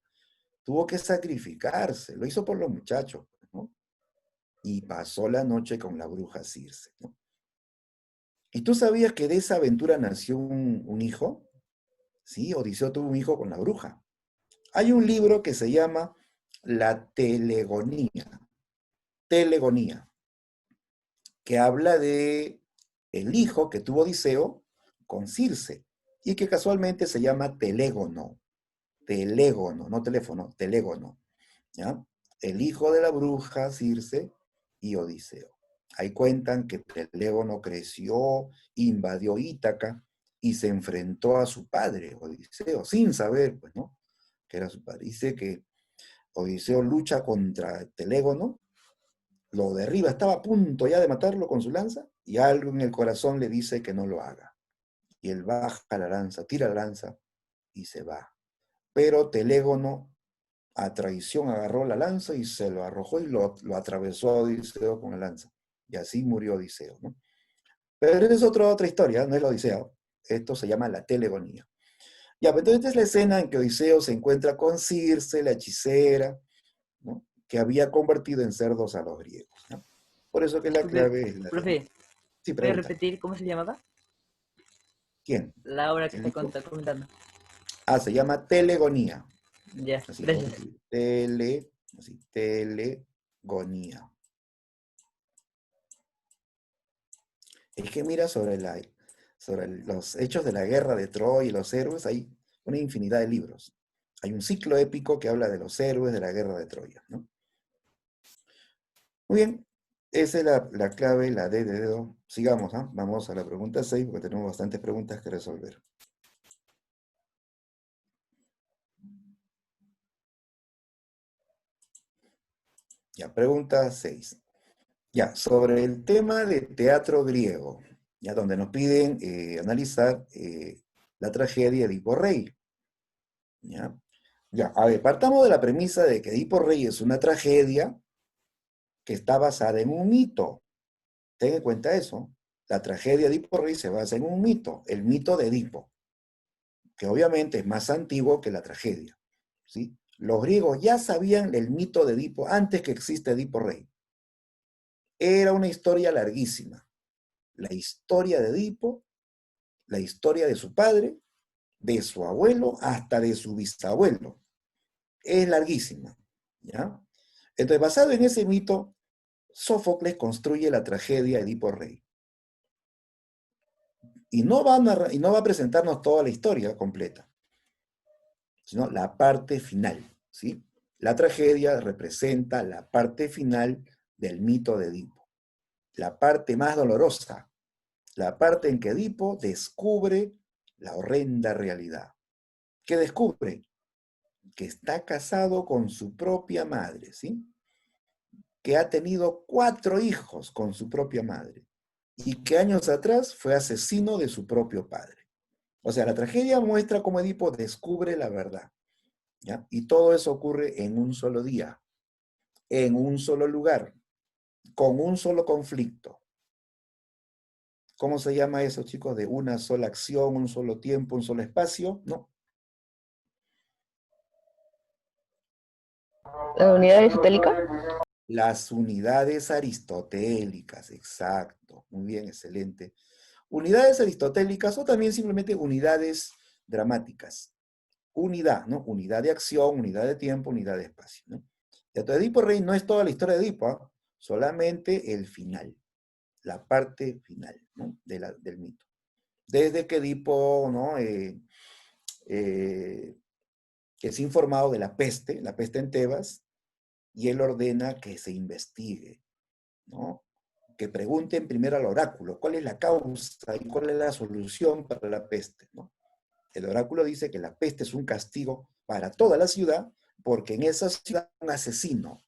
Tuvo que sacrificarse. Lo hizo por los muchachos, ¿no? Y pasó la noche con la bruja Circe, ¿no? ¿Y tú sabías que de esa aventura nació un hijo? Sí, Odiseo tuvo un hijo con la bruja. Hay un libro que se llama La Telegonía. Telegonía, que habla de el hijo que tuvo Odiseo con Circe y que casualmente se llama Telégono. Telégono, no teléfono, Telégono, ¿ya? El hijo de la bruja Circe y Odiseo. Ahí cuentan que Telégono creció, invadió Ítaca y se enfrentó a su padre, Odiseo, sin saber, pues, ¿no?, que era su padre. Dice que Odiseo lucha contra Telégono, lo derriba, estaba a punto ya de matarlo con su lanza, y algo en el corazón le dice que no lo haga. Y él baja la lanza, tira la lanza y se va. Pero Telégono, a traición, agarró la lanza y se lo arrojó y lo atravesó a Odiseo con la lanza. Y así murió Odiseo, ¿no? Pero esa es otra historia, no es la Odisea. Esto se llama la telegonía. Ya, pero entonces esta es la escena en que Odiseo se encuentra con Circe, la hechicera, ¿no?, que había convertido en cerdos a los griegos, ¿no? Por eso que la Disculpe, clave es la... profe, Sí, ¿puede pregunta. repetir cómo se llamaba? ¿Quién? La obra que ¿El está libro? comentando. Ah, se llama telegonía. Ya, Así, lo voy a gracias. escribir. Así, telegonía. Es que mira, sobre los hechos de la guerra de Troya y los héroes, hay una infinidad de libros. Hay un ciclo épico que habla de los héroes de la guerra de Troya, ¿no? Muy bien, esa es la clave, la D de dedo. Sigamos, ¿ah? Vamos a la pregunta 6 porque tenemos bastantes preguntas que resolver. Ya, pregunta 6. Ya, sobre el tema de teatro griego, ya donde nos piden analizar la tragedia de Edipo Rey. ¿Ya? Ya, a ver, partamos de la premisa de que Edipo Rey es una tragedia que está basada en un mito. Ten en cuenta eso. La tragedia de Edipo Rey se basa en un mito, el mito de Edipo, que obviamente es más antiguo que la tragedia, ¿sí? Los griegos ya sabían el mito de Edipo antes que exista Edipo Rey. Era una historia larguísima. La historia de Edipo, la historia de su padre, de su abuelo, hasta de su bisabuelo. Es larguísima, ¿ya? Entonces, basado en ese mito, Sófocles construye la tragedia Edipo Rey. Y no va a presentarnos toda la historia completa, sino la parte final, ¿sí? La tragedia representa la parte final del mito de Edipo, la parte más dolorosa, la parte en que Edipo descubre la horrenda realidad. ¿Qué descubre? Que está casado con su propia madre, ¿sí? Que ha tenido 4 hijos con su propia madre y que años atrás fue asesino de su propio padre. O sea, la tragedia muestra cómo Edipo descubre la verdad, ¿ya? Y todo eso ocurre en un solo día, en un solo lugar, con un solo conflicto. ¿Cómo se llama eso, chicos? De una sola acción, un solo tiempo, un solo espacio. No. ¿La unidad aristotélica? Las unidades aristotélicas, exacto. Muy bien, excelente. Unidades aristotélicas o también simplemente unidades dramáticas. Unidad, ¿no? Unidad de acción, unidad de tiempo, unidad de espacio, ¿no? Y entonces Edipo Rey no es toda la historia de Edipo, ¿ah? Solamente el final, la parte final, ¿no?, del mito. Desde que Edipo, ¿no?, es informado de la peste en Tebas, y él ordena que se investigue, ¿no? Que pregunten primero al oráculo cuál es la causa y cuál es la solución para la peste, ¿no? El oráculo dice que la peste es un castigo para toda la ciudad porque en esa ciudad hay un asesino,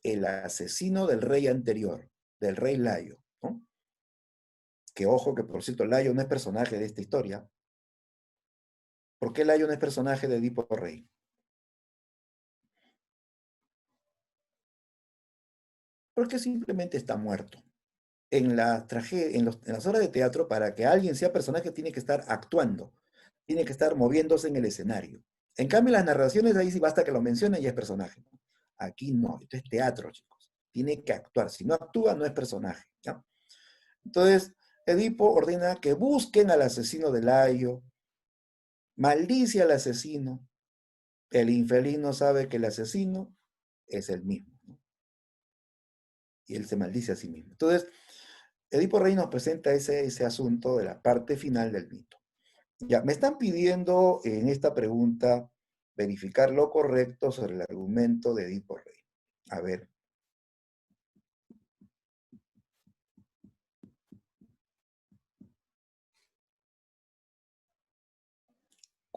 el asesino del rey anterior, del rey Layo, ¿no? Que ojo, que por cierto, Layo no es personaje de esta historia. ¿Por qué Layo no es personaje de Edipo Rey? Porque simplemente está muerto. En la tragedia, en las obras de teatro, para que alguien sea personaje, tiene que estar actuando, tiene que estar moviéndose en el escenario. En cambio, las narraciones, ahí sí basta que lo mencionen y es personaje. Aquí no, esto es teatro, chicos. Tiene que actuar. Si no actúa, no es personaje, ¿ya? Entonces, Edipo ordena que busquen al asesino de Layo, maldice al asesino, el infeliz no sabe que el asesino es el mismo, ¿no? Y él se maldice a sí mismo. Entonces, Edipo Rey nos presenta ese asunto de la parte final del mito. Ya, me están pidiendo en esta pregunta verificar lo correcto sobre el argumento de Edipo Rey. A ver.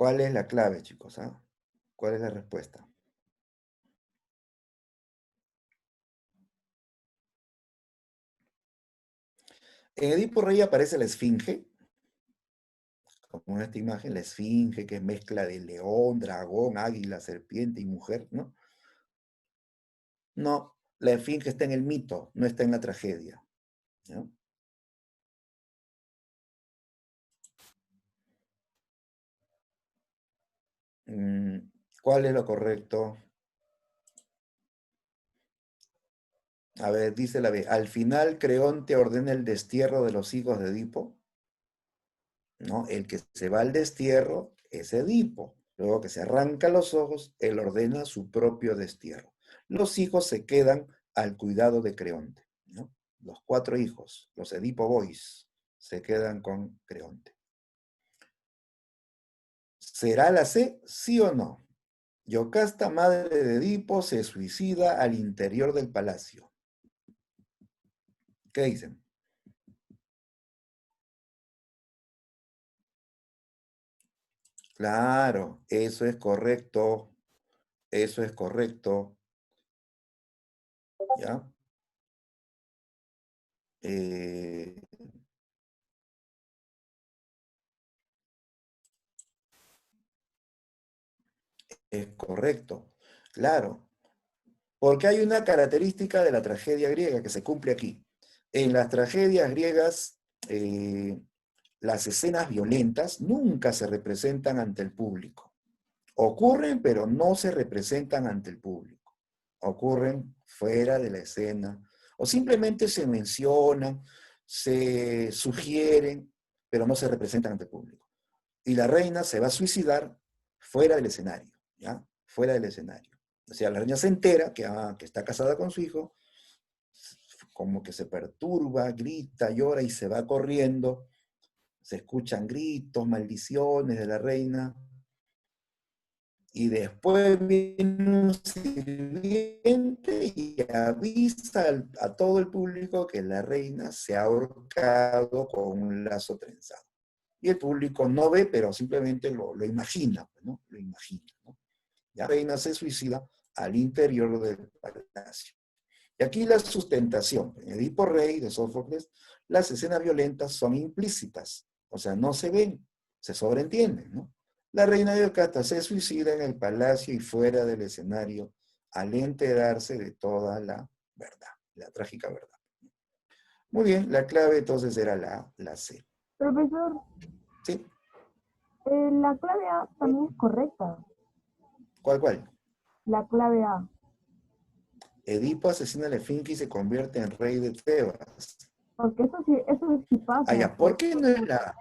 ¿Cuál es la clave, chicos? ¿Ah? ¿Cuál es la respuesta? En Edipo Rey aparece la esfinge, como en esta imagen, la esfinge, que es mezcla de león, dragón, águila, serpiente y mujer, ¿no? No, la esfinge está en el mito, no está en la tragedia, ¿no? ¿Cuál es lo correcto? A ver, dice la B. Al final Creonte ordena el destierro de los hijos de Edipo, ¿no? El que se va al destierro es Edipo. Luego que se arranca los ojos, él ordena su propio destierro. Los hijos se quedan al cuidado de Creonte, ¿no? Los 4 hijos, los Edipo Boys, se quedan con Creonte. ¿Será la C? ¿Sí o no? Yocasta, madre de Edipo, se suicida al interior del palacio. ¿Qué dicen? Claro, eso es correcto. Eso es correcto. ¿Ya? Eh, es correcto. Claro. Porque hay una característica de la tragedia griega que se cumple aquí. En las tragedias griegas, las escenas violentas nunca se representan ante el público. Ocurren, pero no se representan ante el público. Ocurren fuera de la escena. O simplemente se mencionan, se sugieren, pero no se representan ante el público. Y la reina se va a suicidar fuera del escenario, ¿ya? Fuera del escenario. O sea, la reina se entera que está casada con su hijo, como que se perturba, grita, llora y se va corriendo. Se escuchan gritos, maldiciones de la reina. Y después viene un sirviente y avisa a todo el público que la reina se ha ahorcado con un lazo trenzado. Y el público no ve, pero simplemente lo imagina, ¿no? Lo imagina, ¿no? La reina se suicida al interior del palacio. Y aquí la sustentación. En Edipo Rey de Sófocles, las escenas violentas son implícitas, o sea, no se ven, se sobreentienden, ¿no? La reina Yocasta se suicida en el palacio y fuera del escenario al enterarse de toda la verdad, la trágica verdad. Muy bien, la clave entonces era la C. Profesor, ¿Sí? la clave A también es correcta. ¿Cuál? La clave A. Edipo asesina a la esfinge y se convierte en rey de Tebas. Porque eso sí pasa. Ah, ya, ¿por qué no es la A?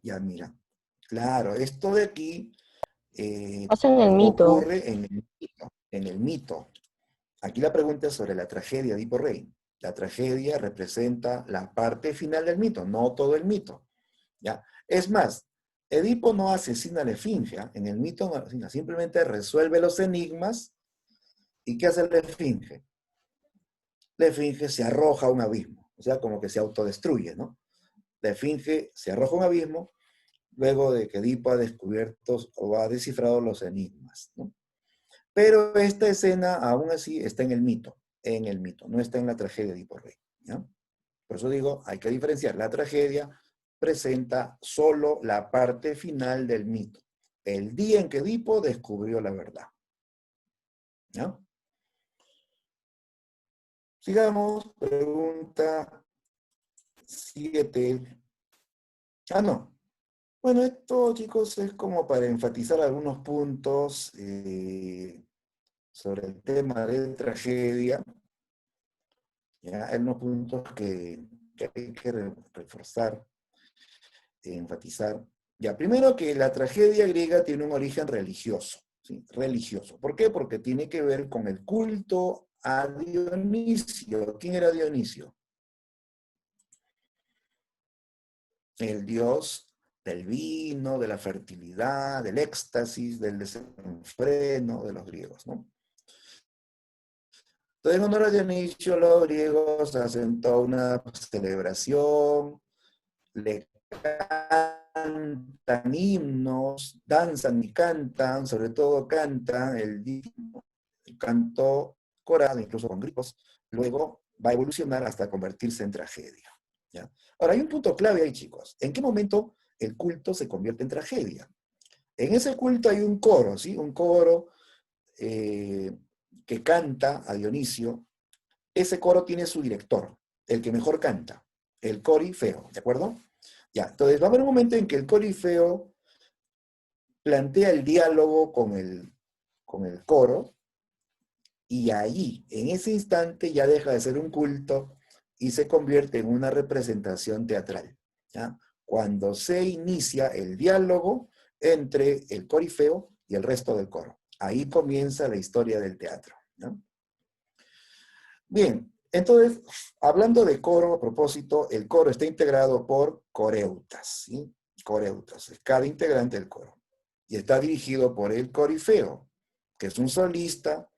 Ya, mira. Claro, esto de aquí Pasa en el mito. ocurre en el mito. Aquí la pregunta es sobre la tragedia de Edipo Rey. La tragedia representa la parte final del mito, no todo el mito. ¿Ya? Es más, Edipo no asesina a la esfinge, ¿eh? En el mito no asesina, simplemente resuelve los enigmas. ¿Y qué hace la esfinge? La esfinge se arroja a un abismo, o sea, como que se autodestruye, ¿no? La esfinge se arroja a un abismo luego de que Edipo ha descubierto o ha descifrado los enigmas, ¿no? Pero esta escena, aún así, está en el mito, no está en la tragedia de Edipo Rey, ¿ya? Por eso digo, hay que diferenciar. La tragedia presenta solo la parte final del mito, el día en que Edipo descubrió la verdad, ¿ya? Sigamos, pregunta 7. Ah, no. Bueno, esto, chicos, es como para enfatizar algunos puntos sobre el tema de tragedia. ¿Ya? Hay unos puntos que hay que reforzar, enfatizar. Ya, primero que la tragedia griega tiene un origen religioso, ¿sí? Religioso. ¿Por qué? Porque tiene que ver con el culto a Dionisio. ¿Quién era Dionisio? El dios del vino, de la fertilidad, del éxtasis, del desenfreno de los griegos, ¿no? Entonces, en honor a Dionisio, los griegos hacen toda una celebración, le cantan himnos, danzan y cantan, sobre todo cantan el canto coral, incluso con gritos, luego va a evolucionar hasta convertirse en tragedia. ¿Ya? Ahora, hay un punto clave ahí, chicos. ¿En qué momento el culto se convierte en tragedia? En ese culto hay un coro, ¿sí? Un coro que canta a Dionisio. Ese coro tiene su director, el que mejor canta, el corifeo, ¿de acuerdo? Ya, entonces va a haber un momento en que el corifeo plantea el diálogo con el coro, y ahí, en ese instante, ya deja de ser un culto y se convierte en una representación teatral, ¿ya? Cuando se inicia el diálogo entre el corifeo y el resto del coro. Ahí comienza la historia del teatro, ¿no? Bien, entonces, hablando de coro, a propósito, el coro está integrado por coreutas, ¿sí? Coreutas, es cada integrante del coro. Y está dirigido por el corifeo, que es un solista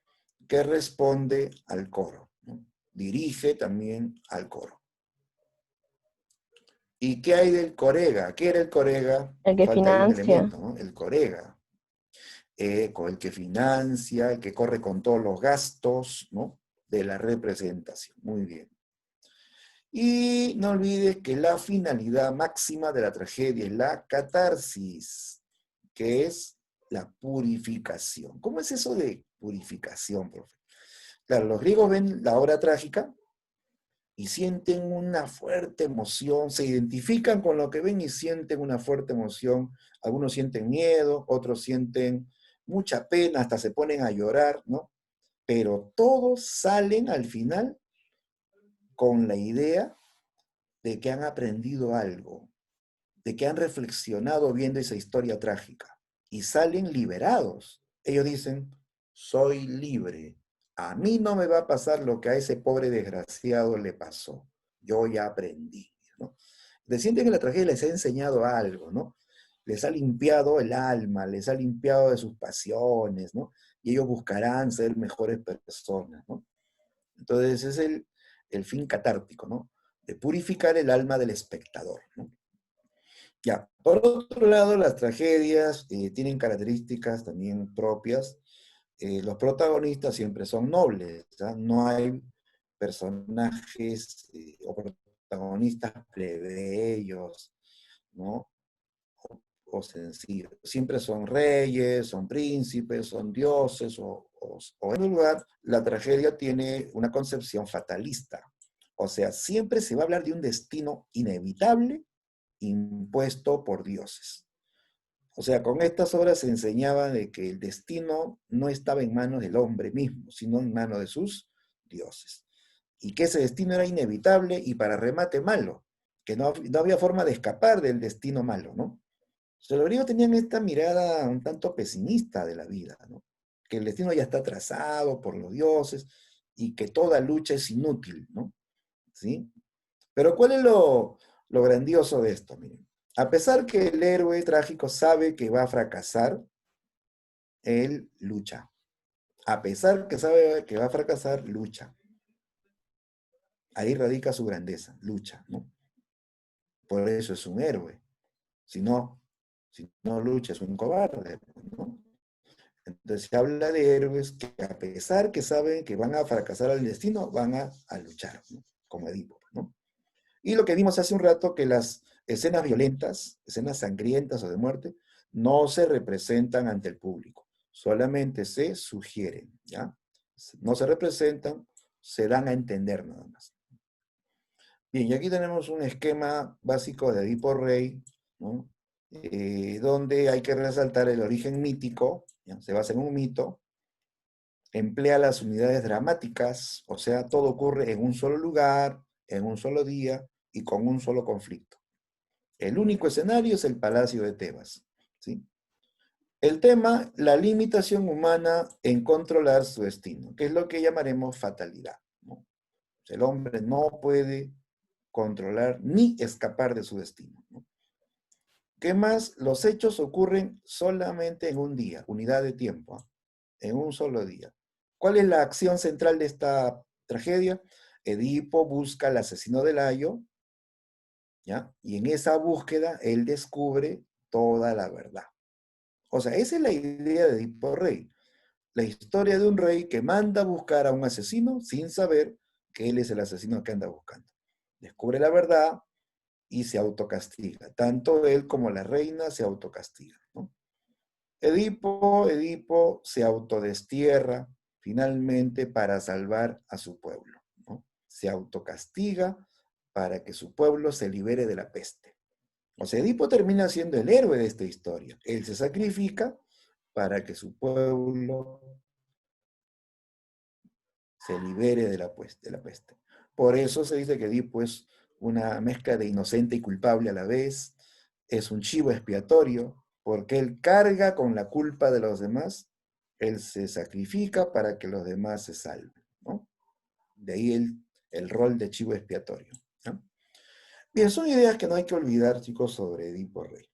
que responde al coro, ¿no? Dirige también al coro. ¿Y qué hay del corega? ¿Qué era el corega? El que Falta ahí un financia. elemento, ¿no? El corega. Con el que financia, el que corre con todos los gastos, ¿no? De la representación. Muy bien. Y no olvides que la finalidad máxima de la tragedia es la catarsis, que es la purificación. ¿Cómo es eso de purificación, profe? Claro, los griegos ven la obra trágica y sienten una fuerte emoción, se identifican con lo que ven y sienten una fuerte emoción. Algunos sienten miedo, otros sienten mucha pena, hasta se ponen a llorar, ¿no? Pero todos salen al final con la idea de que han aprendido algo, de que han reflexionado viendo esa historia trágica y salen liberados. Ellos dicen, soy libre, a mí no me va a pasar lo que a ese pobre desgraciado le pasó, yo ya aprendí, ¿no? Le sienten que la tragedia les ha enseñado algo, ¿no? Les ha limpiado el alma, les ha limpiado de sus pasiones, ¿no? Y ellos buscarán ser mejores personas, ¿no? Entonces es el fin catártico, ¿no? De purificar el alma del espectador, ¿no? Ya, por otro lado, las tragedias tienen características también propias. Los protagonistas siempre son nobles, ¿ya? No hay personajes o protagonistas plebeyos, ¿no? O sencillos. Siempre son reyes, son príncipes, son dioses, o en un lugar, la tragedia tiene una concepción fatalista. O sea, siempre se va a hablar de un destino inevitable impuesto por dioses. O sea, con estas obras se enseñaba de que el destino no estaba en manos del hombre mismo, sino en manos de sus dioses. Y que ese destino era inevitable y para remate malo, que no había forma de escapar del destino malo, ¿no? O sea, los griegos tenían esta mirada un tanto pesimista de la vida, ¿no? Que el destino ya está trazado por los dioses y que toda lucha es inútil, ¿no? ¿Sí? Pero ¿cuál es lo grandioso de esto? Miren, a pesar que el héroe trágico sabe que va a fracasar, él lucha. A pesar que sabe que va a fracasar, lucha. Ahí radica su grandeza, lucha, ¿no? Por eso es un héroe. Si no lucha, es un cobarde, ¿no? Entonces se habla de héroes que a pesar que saben que van a fracasar al destino, van a luchar, ¿no? Como Edipo, ¿no? Y lo que vimos hace un rato, que las escenas violentas, escenas sangrientas o de muerte, no se representan ante el público, solamente se sugieren, ¿ya? No se representan, se dan a entender nada más. Bien, y aquí tenemos un esquema básico de Edipo Rey, ¿no? Donde hay que resaltar el origen mítico, ¿ya? Se basa en un mito, emplea las unidades dramáticas, o sea, todo ocurre en un solo lugar, en un solo día y con un solo conflicto. El único escenario es el Palacio de Tebas, ¿sí? El tema, la limitación humana en controlar su destino, que es lo que llamaremos fatalidad, ¿no? El hombre no puede controlar ni escapar de su destino, ¿no? ¿Qué más? Los hechos ocurren solamente en un día, unidad de tiempo, ¿eh? En un solo día. ¿Cuál es la acción central de esta tragedia? Edipo busca al asesino de Layo ¿ya? Y en esa búsqueda él descubre toda la verdad. O sea, esa es la idea de Edipo Rey. La historia de un rey que manda a buscar a un asesino sin saber que él es el asesino que anda buscando. Descubre la verdad y se autocastiga. Tanto él como la reina se autocastigan, ¿no? Edipo se autodestierra finalmente para salvar a su pueblo, ¿no? Se autocastiga para que su pueblo se libere de la peste. O sea, Edipo termina siendo el héroe de esta historia. Él se sacrifica para que su pueblo se libere de la peste. Por eso se dice que Edipo es una mezcla de inocente y culpable a la vez, es un chivo expiatorio, porque él carga con la culpa de los demás, él se sacrifica para que los demás se salven, ¿no? De ahí el rol de chivo expiatorio, ¿no? Bien, son ideas que no hay que olvidar, chicos, sobre Edipo Rey.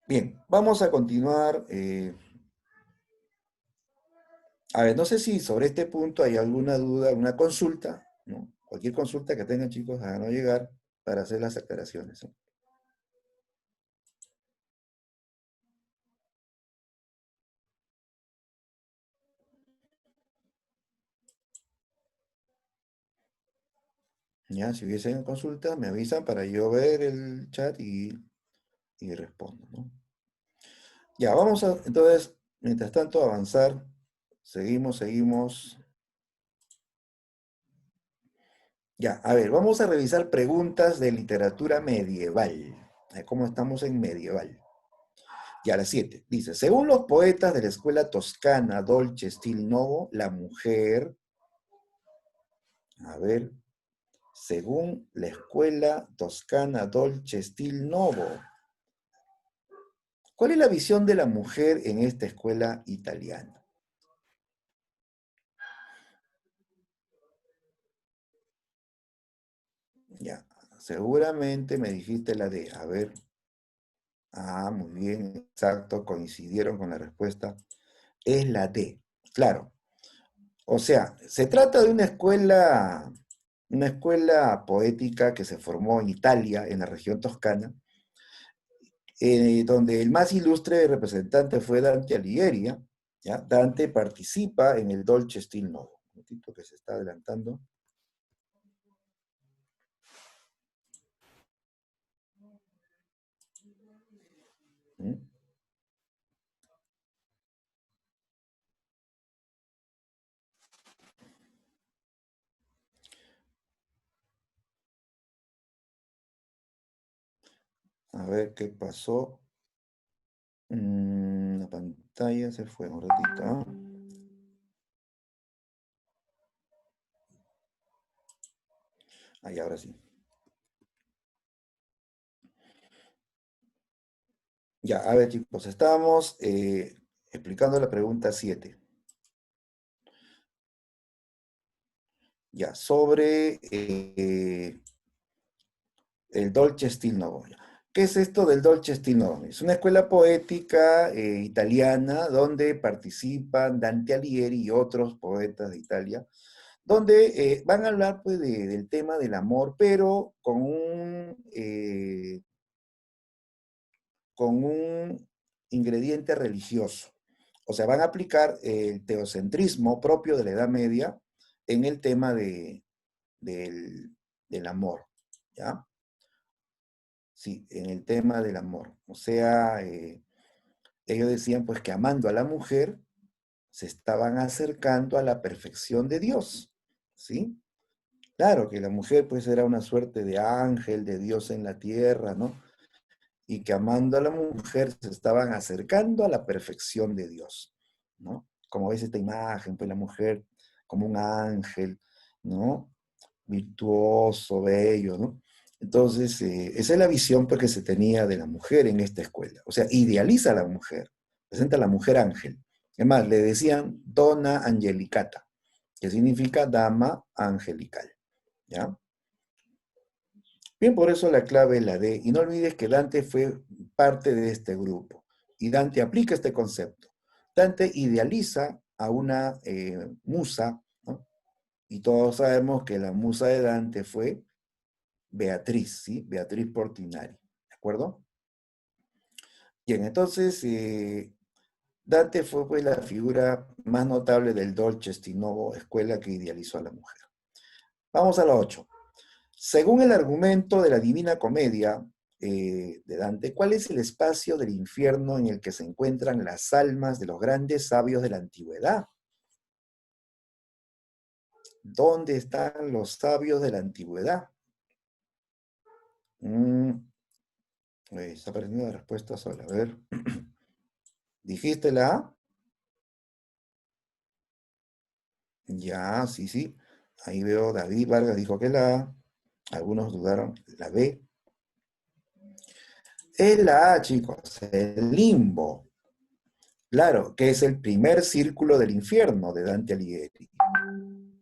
Bien, vamos a continuar. A ver, no sé si sobre este punto hay alguna duda, alguna consulta, ¿no? Cualquier consulta que tengan, chicos, háganos llegar para hacer las aclaraciones, ¿no? Ya, si hubiesen consulta, me avisan para yo ver el chat y respondo, ¿no? Ya, vamos a, entonces, mientras tanto, avanzar. Seguimos. Ya, a ver, vamos a revisar preguntas de literatura medieval. ¿Cómo estamos en medieval? Ya, la 7. Dice, según los poetas de la escuela toscana Dolce Stil Novo, la mujer, a ver, según la escuela toscana Dolce Stil Novo, ¿cuál es la visión de la mujer en esta escuela italiana? Ya, seguramente me dijiste la D. A ver. Ah, muy bien, exacto, coincidieron con la respuesta. Es la D, claro. O sea, se trata de una escuela poética que se formó en Italia, en la región toscana, donde el más ilustre representante fue Dante Alighieri, ¿ya? Dante participa en el Dolce Stil Novo. Un momentito que se está adelantando. ¿Mm? A ver qué pasó. La pantalla se fue un ratito, ¿ah? Ahí, ahora sí. Ya, a ver, chicos, estábamos explicando la pregunta 7. Ya, sobre el Dolce Stil Novo. ¿Qué es esto del Dolce Stil Novo? Es una escuela poética italiana donde participan Dante Alighieri y otros poetas de Italia, donde van a hablar pues, del tema del amor, pero con un ingrediente religioso. O sea, van a aplicar el teocentrismo propio de la Edad Media en el tema del amor, ¿ya? Sí, en el tema del amor. O sea, ellos decían pues que amando a la mujer se estaban acercando a la perfección de Dios, ¿sí? Claro que la mujer pues era una suerte de ángel, de Dios en la tierra, ¿no? Y que amando a la mujer se estaban acercando a la perfección de Dios, ¿no? Como ves esta imagen, pues la mujer como un ángel, ¿no? Virtuoso, bello, ¿no? Entonces, esa es la visión pues, que se tenía de la mujer en esta escuela. O sea, idealiza a la mujer, presenta a la mujer ángel. Es más, le decían Donna Angelicata, que significa dama angelical, ¿ya? Bien, por eso la clave es la D. Y no olvides que Dante fue parte de este grupo. Y Dante aplica este concepto. Dante idealiza a una musa, ¿no? Y todos sabemos que la musa de Dante fue Beatriz, ¿sí? Beatriz Portinari, ¿de acuerdo? Bien, entonces, Dante fue pues la figura más notable del Dolce Stinovo, escuela que idealizó a la mujer. Vamos a la 8. Según el argumento de la Divina Comedia de Dante, ¿cuál es el espacio del infierno en el que se encuentran las almas de los grandes sabios de la antigüedad? ¿Dónde están los sabios de la antigüedad? Está apareciendo la respuesta sola. A ver. ¿Dijiste la A? Ya, sí, sí. Ahí veo David Vargas dijo que la A. Algunos dudaron la B. Es la A, chicos, el limbo. Claro, que es el primer círculo del infierno de Dante Alighieri.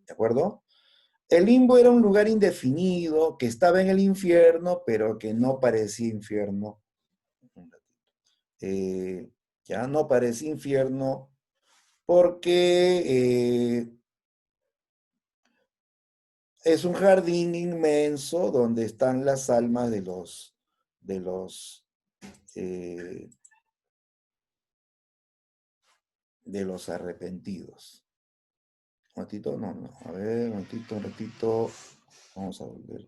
¿De acuerdo? El limbo era un lugar indefinido que estaba en el infierno, pero que no parecía infierno. Ya no parecía infierno porque es un jardín inmenso donde están las almas de los eh, arrepentidos. Un ratito, no. A ver, un ratito. Vamos a volver.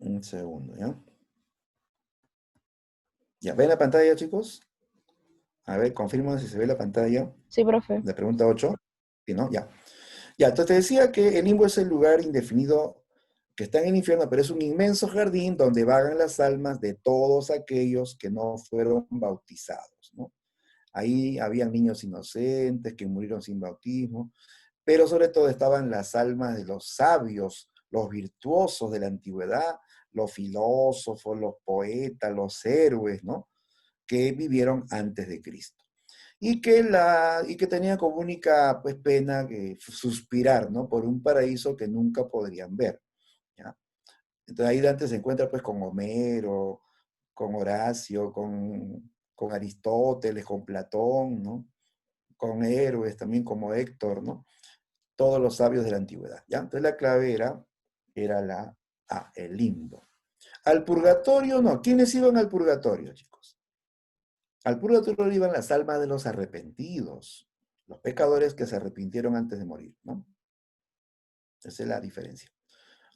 Un segundo, ¿ya? ¿Ya ven la pantalla, chicos? A ver, confirman si se ve la pantalla. Sí, profe. La pregunta 8. ¿Sí, no? Ya. Ya, entonces te decía que el limbo es el lugar indefinido que está en el infierno, pero es un inmenso jardín donde vagan las almas de todos aquellos que no fueron bautizados, ¿no? Ahí habían niños inocentes que murieron sin bautismo, pero sobre todo estaban las almas de los sabios, los virtuosos de la antigüedad, los filósofos, los poetas, los héroes, ¿no? Que vivieron antes de Cristo. Y que tenían como única pues, pena que suspirar, ¿no? Por un paraíso que nunca podrían ver, ¿ya? Entonces ahí Dante se encuentra pues con Homero, con Horacio, con Aristóteles, con Platón, ¿no? Con héroes también como Héctor, ¿no? Todos los sabios de la antigüedad, ¿ya? Entonces la clave era la A, el limbo. Al purgatorio no. ¿Quiénes iban al purgatorio, chicos? Al purgatorio iban las almas de los arrepentidos, los pecadores que se arrepintieron antes de morir, ¿no? Esa es la diferencia.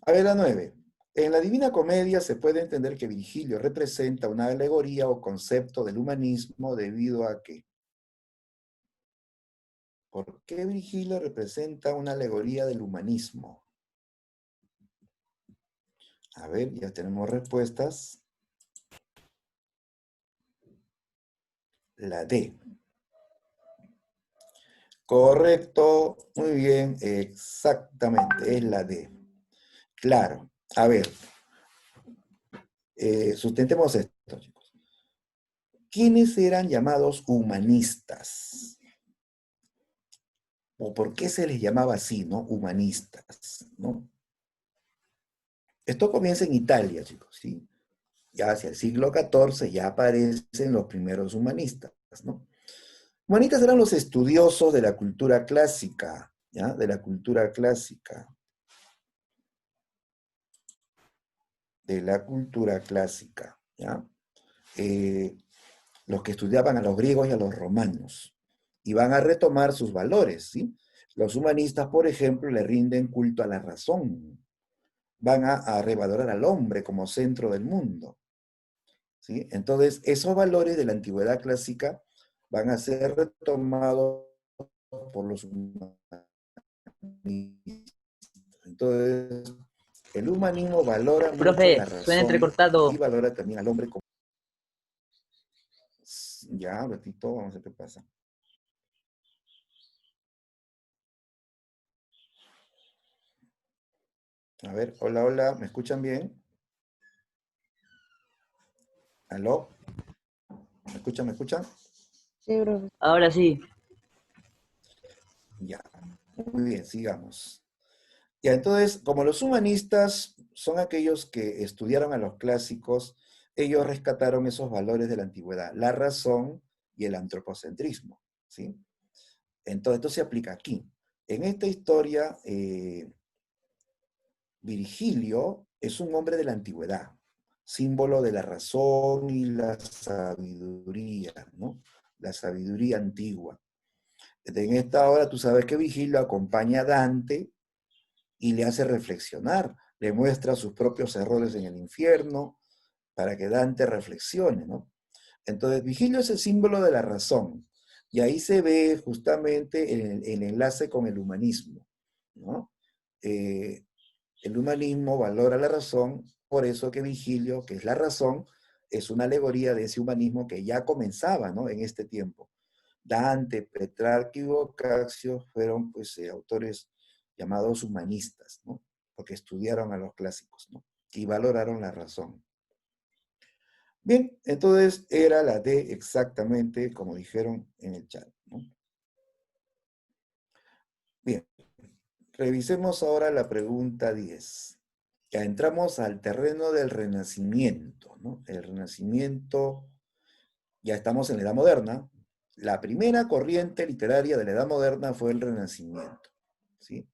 A ver, la 9. En la Divina Comedia se puede entender que Virgilio representa una alegoría o concepto del humanismo debido a que. ¿Por qué Virgilio representa una alegoría del humanismo? A ver, ya tenemos respuestas. La D. Correcto, muy bien, exactamente, es la D. Claro, a ver, sustentemos esto, chicos. ¿Quiénes eran llamados humanistas? ¿O por qué se les llamaba así, no? Humanistas, ¿no? Esto comienza en Italia, chicos, ¿sí? Ya hacia el siglo XIV ya aparecen los primeros humanistas, ¿no? Humanistas eran los estudiosos de la cultura clásica, ¿ya? De la cultura clásica. De la cultura clásica, ¿ya? Los que estudiaban a los griegos y a los romanos, y van a retomar sus valores, ¿sí? Los humanistas, por ejemplo, le rinden culto a la razón, van a revalorar al hombre como centro del mundo, ¿sí? Entonces, esos valores de la antigüedad clásica van a ser retomados por los humanistas. Entonces, el humanismo valora mucho Profe, la suena razón y entrecortado. valora también al hombre como. Ya, un ratito, vamos a ver qué pasa. A ver, hola, hola, ¿me escuchan bien? ¿Aló? ¿Me escuchan, me escuchan? Sí, profe. Ahora sí. Ya, muy bien, sigamos. Ya, entonces, como los humanistas son aquellos que estudiaron a los clásicos, ellos rescataron esos valores de la antigüedad, la razón y el antropocentrismo, ¿sí? Entonces, esto se aplica aquí. En esta historia, Virgilio es un hombre de la antigüedad, símbolo de la razón y la sabiduría, ¿no? La sabiduría antigua. En esta hora tú sabes que Virgilio acompaña a Dante y le hace reflexionar, le muestra sus propios errores en el infierno para que Dante reflexione, ¿no? Entonces, Virgilio es el símbolo de la razón, y ahí se ve justamente el enlace con el humanismo, ¿no? El humanismo valora la razón, por eso que Virgilio, que es la razón, es una alegoría de ese humanismo que ya comenzaba, ¿no? En este tiempo. Dante, Petrarca y Boccaccio fueron pues, autores llamados humanistas, ¿no? Porque estudiaron a los clásicos, ¿no? Y valoraron la razón. Bien, entonces era la D exactamente como dijeron en el chat, ¿no? Bien, revisemos ahora la pregunta 10. Ya entramos al terreno del Renacimiento, ¿no? El Renacimiento, ya estamos en la Edad Moderna. La primera corriente literaria de la Edad Moderna fue el Renacimiento, ¿sí?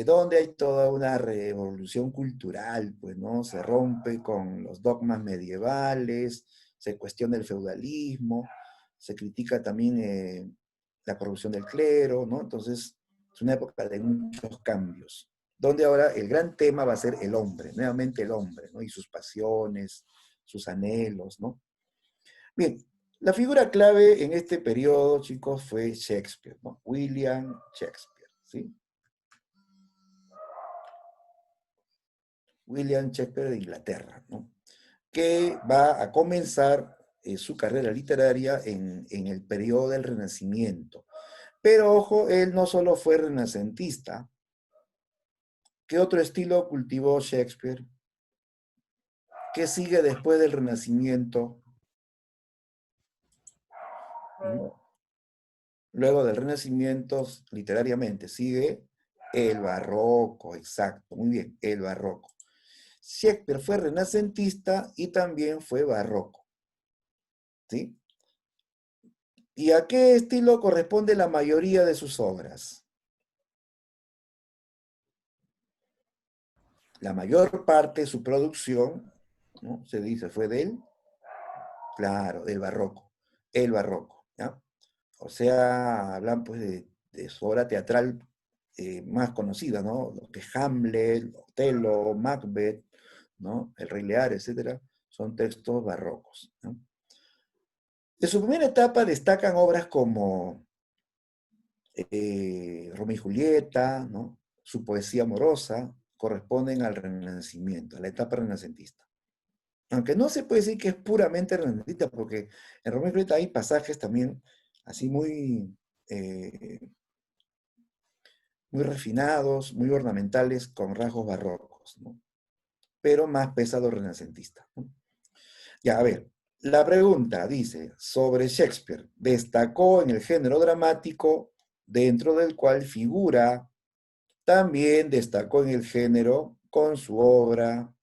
Donde hay toda una revolución cultural, pues, ¿no? Se rompe con los dogmas medievales, se cuestiona el feudalismo, se critica también la corrupción del clero, ¿no? Entonces, es una época de muchos cambios, donde ahora el gran tema va a ser el hombre, nuevamente el hombre, ¿no? Y sus pasiones, sus anhelos, ¿no? Bien, la figura clave en este periodo, chicos, fue Shakespeare, ¿no? William Shakespeare, ¿sí? William Shakespeare de Inglaterra, ¿no? Que va a comenzar su carrera literaria en el periodo del Renacimiento. Pero ojo, él no solo fue renacentista. ¿Qué otro estilo cultivó Shakespeare? ¿Qué sigue después del Renacimiento? ¿Mm? Luego del Renacimiento, literariamente, sigue el Barroco, exacto, muy bien, el Barroco. Shakespeare fue renacentista y también fue barroco, ¿sí? ¿Y a qué estilo corresponde la mayoría de sus obras? La mayor parte de su producción, ¿no? Se dice, fue claro, del barroco, el barroco, ¿ya? O sea, hablan pues de su obra teatral más conocida, ¿no? Lo que es Hamlet, Otelo, Macbeth, ¿no? El Rey Lear, etcétera, son textos barrocos, ¿no? De su primera etapa destacan obras como Romeo y Julieta, ¿no? Su poesía amorosa, corresponden al Renacimiento, a la etapa renacentista. Aunque no se puede decir que es puramente renacentista, porque en Romeo y Julieta hay pasajes también así muy refinados, muy ornamentales, con rasgos barrocos, ¿no? Pero más pesado renacentista, ¿no? Ya, a ver, la pregunta dice, sobre Shakespeare, destacó en el género dramático, dentro del cual figura, también destacó en el género con su obra.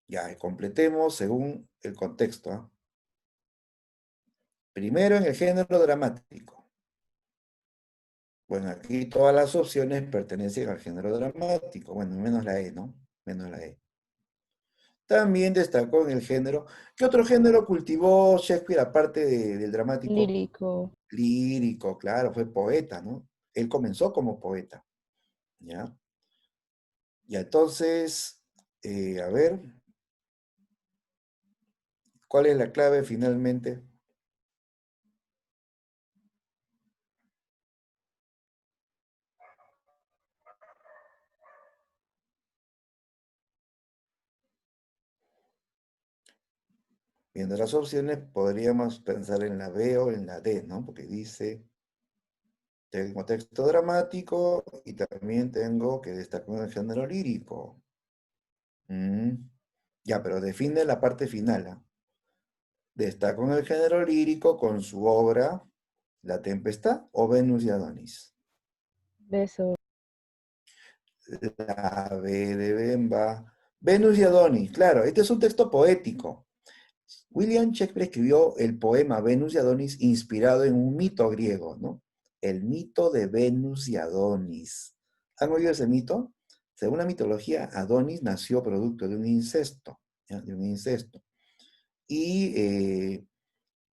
Ya, completemos según el contexto, ¿eh? Primero en el género dramático. Bueno, aquí todas las opciones pertenecen al género dramático. Bueno, menos la E, ¿no? Menos la E. También destacó en el género. ¿Qué otro género cultivó Shakespeare aparte del dramático? Lírico. Lírico, claro, fue poeta, ¿no? Él comenzó como poeta, ¿ya? Y entonces, a ver, ¿cuál es la clave finalmente? Viendo las opciones, podríamos pensar en la B o en la D, ¿no? Porque dice, tengo texto dramático y también tengo que destacar el género lírico. Ya, pero define la parte final, ¿ah? Destacó en el género lírico con su obra La Tempestad o Venus y Adonis. Beso. La B de Bemba. Venus y Adonis, claro, este es un texto poético. William Shakespeare escribió el poema Venus y Adonis inspirado en un mito griego, ¿no? El mito de Venus y Adonis. ¿Han oído ese mito? Según la mitología, Adonis nació producto de un incesto, ¿ya? De un incesto. Y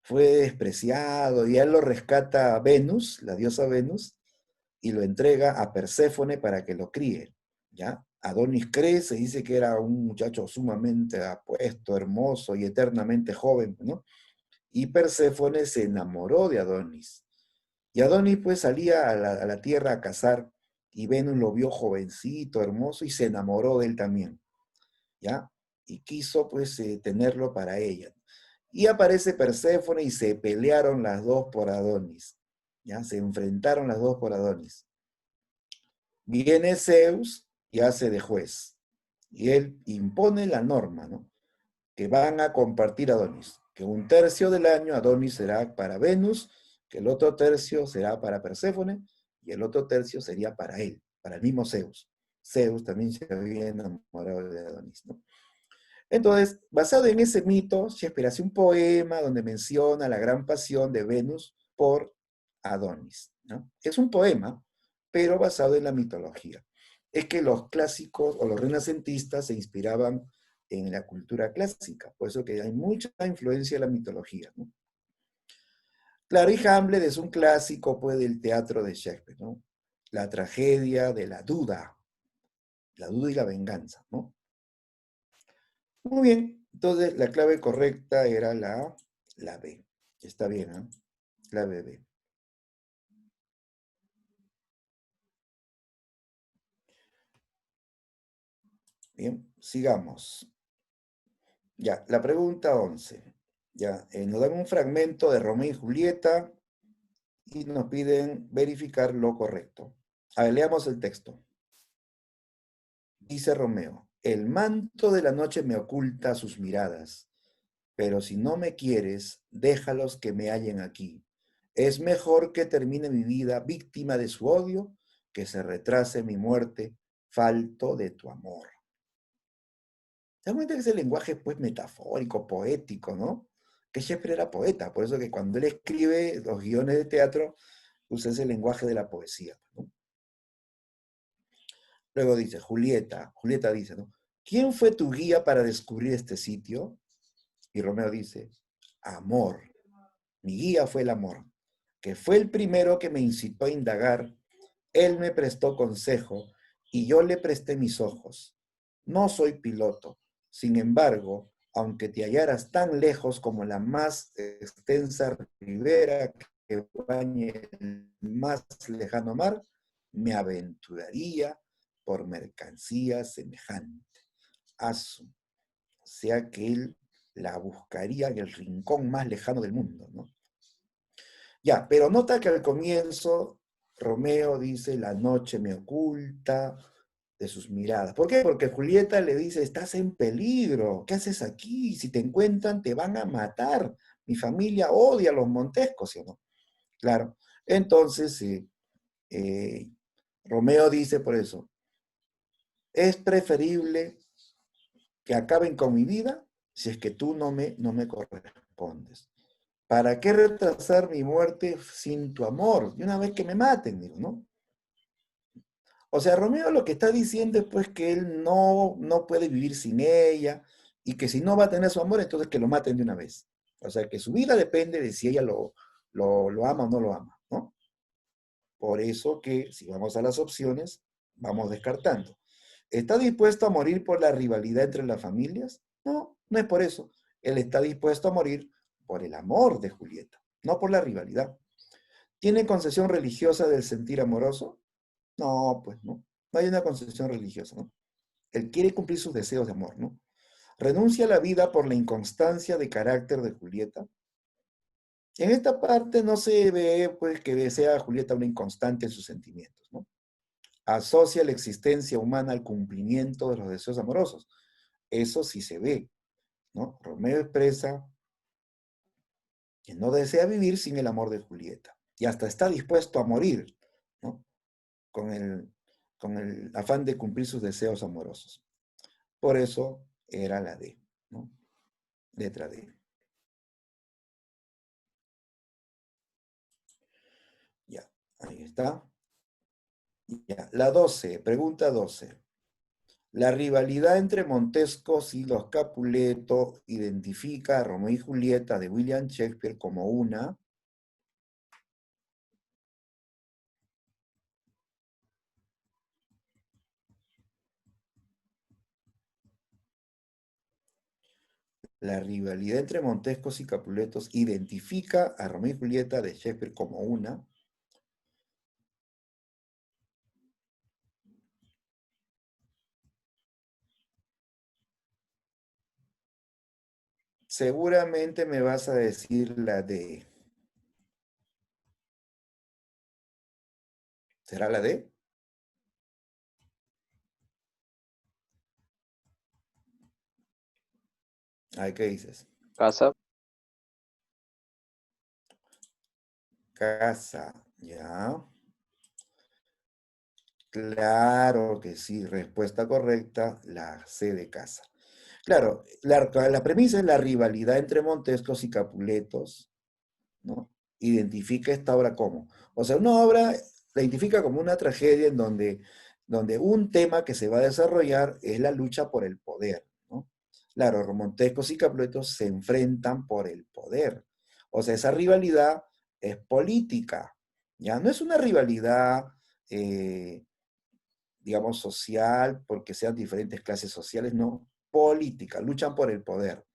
fue despreciado y a él lo rescata Venus, la diosa Venus, y lo entrega a Perséfone para que lo críe, ¿ya? Adonis crece, dice que era un muchacho sumamente apuesto, hermoso y eternamente joven, ¿no? Y Perséfone se enamoró de Adonis. Y Adonis pues salía a la tierra a cazar y Venus lo vio jovencito, hermoso y se enamoró de él también, ¿ya? Y quiso pues tenerlo para ella. Y aparece Perséfone y se pelearon las dos por Adonis, ¿ya? Se enfrentaron las dos por Adonis. Viene Zeus y hace de juez. Y él impone la norma, ¿no? Que van a compartir Adonis. Que un tercio del año Adonis será para Venus, que el otro tercio será para Perséfone, y el otro tercio sería para él, para el mismo Zeus. Zeus también se había enamorado de Adonis, ¿no? Entonces, basado en ese mito, Shakespeare hace un poema donde menciona la gran pasión de Venus por Adonis, ¿no? Es un poema, pero basado en la mitología. Es que los clásicos o los renacentistas se inspiraban en la cultura clásica, por eso que hay mucha influencia de la mitología, ¿no? Claro, y Hamlet es un clásico, pues, del teatro de Shakespeare, ¿no? La tragedia de la duda y la venganza, ¿no? Muy bien, entonces la clave correcta era la B. Está bien, ¿eh? La B. Bien, sigamos. Ya, la pregunta 11. Ya, nos dan un fragmento de Romeo y Julieta y nos piden verificar lo correcto. A ver, leamos el texto. Dice Romeo, el manto de la noche me oculta sus miradas, pero si no me quieres, déjalos que me hallen aquí. Es mejor que termine mi vida víctima de su odio, que se retrase mi muerte, falto de tu amor. ¿Te das cuenta que ese lenguaje es pues metafórico, poético, ¿no? Que Shakespeare era poeta, por eso que cuando él escribe los guiones de teatro, usa ese lenguaje de la poesía, ¿no? Luego dice, Julieta dice, ¿no? ¿Quién fue tu guía para descubrir este sitio? Y Romeo dice, amor. Mi guía fue el amor, que fue el primero que me incitó a indagar. Él me prestó consejo y yo le presté mis ojos. No soy piloto. Sin embargo, aunque te hallaras tan lejos como la más extensa ribera que bañe el más lejano mar, me aventuraría por mercancía semejante. Asu. O sea que él la buscaría en el rincón más lejano del mundo, ¿no? Ya, pero nota que al comienzo Romeo dice, la noche me oculta de sus miradas. ¿Por qué? Porque Julieta le dice, estás en peligro, ¿qué haces aquí? Si te encuentran te van a matar. Mi familia odia a los Montescos, ¿sí o no? Claro. Entonces, Romeo dice por eso, es preferible que acaben con mi vida si es que tú no me correspondes. ¿Para qué retrasar mi muerte sin tu amor? De una vez que me maten, digo, ¿no? O sea, Romeo lo que está diciendo es pues que él no puede vivir sin ella y que si no va a tener su amor, entonces que lo maten de una vez. O sea, que su vida depende de si ella lo ama o no lo ama, ¿no? Por eso que si vamos a las opciones, vamos descartando. ¿Está dispuesto a morir por la rivalidad entre las familias? No, no es por eso. Él está dispuesto a morir por el amor de Julieta, no por la rivalidad. ¿Tiene concesión religiosa del sentir amoroso? No, pues no. No hay una concesión religiosa, ¿no? Él quiere cumplir sus deseos de amor, ¿no? ¿Renuncia a la vida por la inconstancia de carácter de Julieta? En esta parte no se ve, pues, que desea a Julieta una inconstante en sus sentimientos, ¿no? Asocia la existencia humana al cumplimiento de los deseos amorosos. Eso sí se ve, ¿no? Romeo expresa que no desea vivir sin el amor de Julieta y hasta está dispuesto a morir, ¿no? Con el afán de cumplir sus deseos amorosos. Por eso era la D, ¿no? Letra D. Ahí está. Ya. La 12, pregunta 12. La rivalidad entre Montescos y los Capuleto identifica a Romeo y Julieta de William Shakespeare como una. La rivalidad entre Montescos y Capuletos identifica a Romeo y Julieta de Shakespeare como una. Seguramente me vas a decir la D. ¿Será la D? Ay, ¿qué dices? Casa. Casa, ya. Claro que sí, respuesta correcta, la C de casa. Claro, la premisa es la rivalidad entre Montescos y Capuletos, ¿no? Identifica esta obra como. O sea, una obra la identifica como una tragedia en donde un tema que se va a desarrollar es la lucha por el poder, ¿no? Claro, Montescos y Capuletos se enfrentan por el poder. O sea, esa rivalidad es política, ¿ya? No es una rivalidad, digamos, social, porque sean diferentes clases sociales, no, política, luchan por el poder,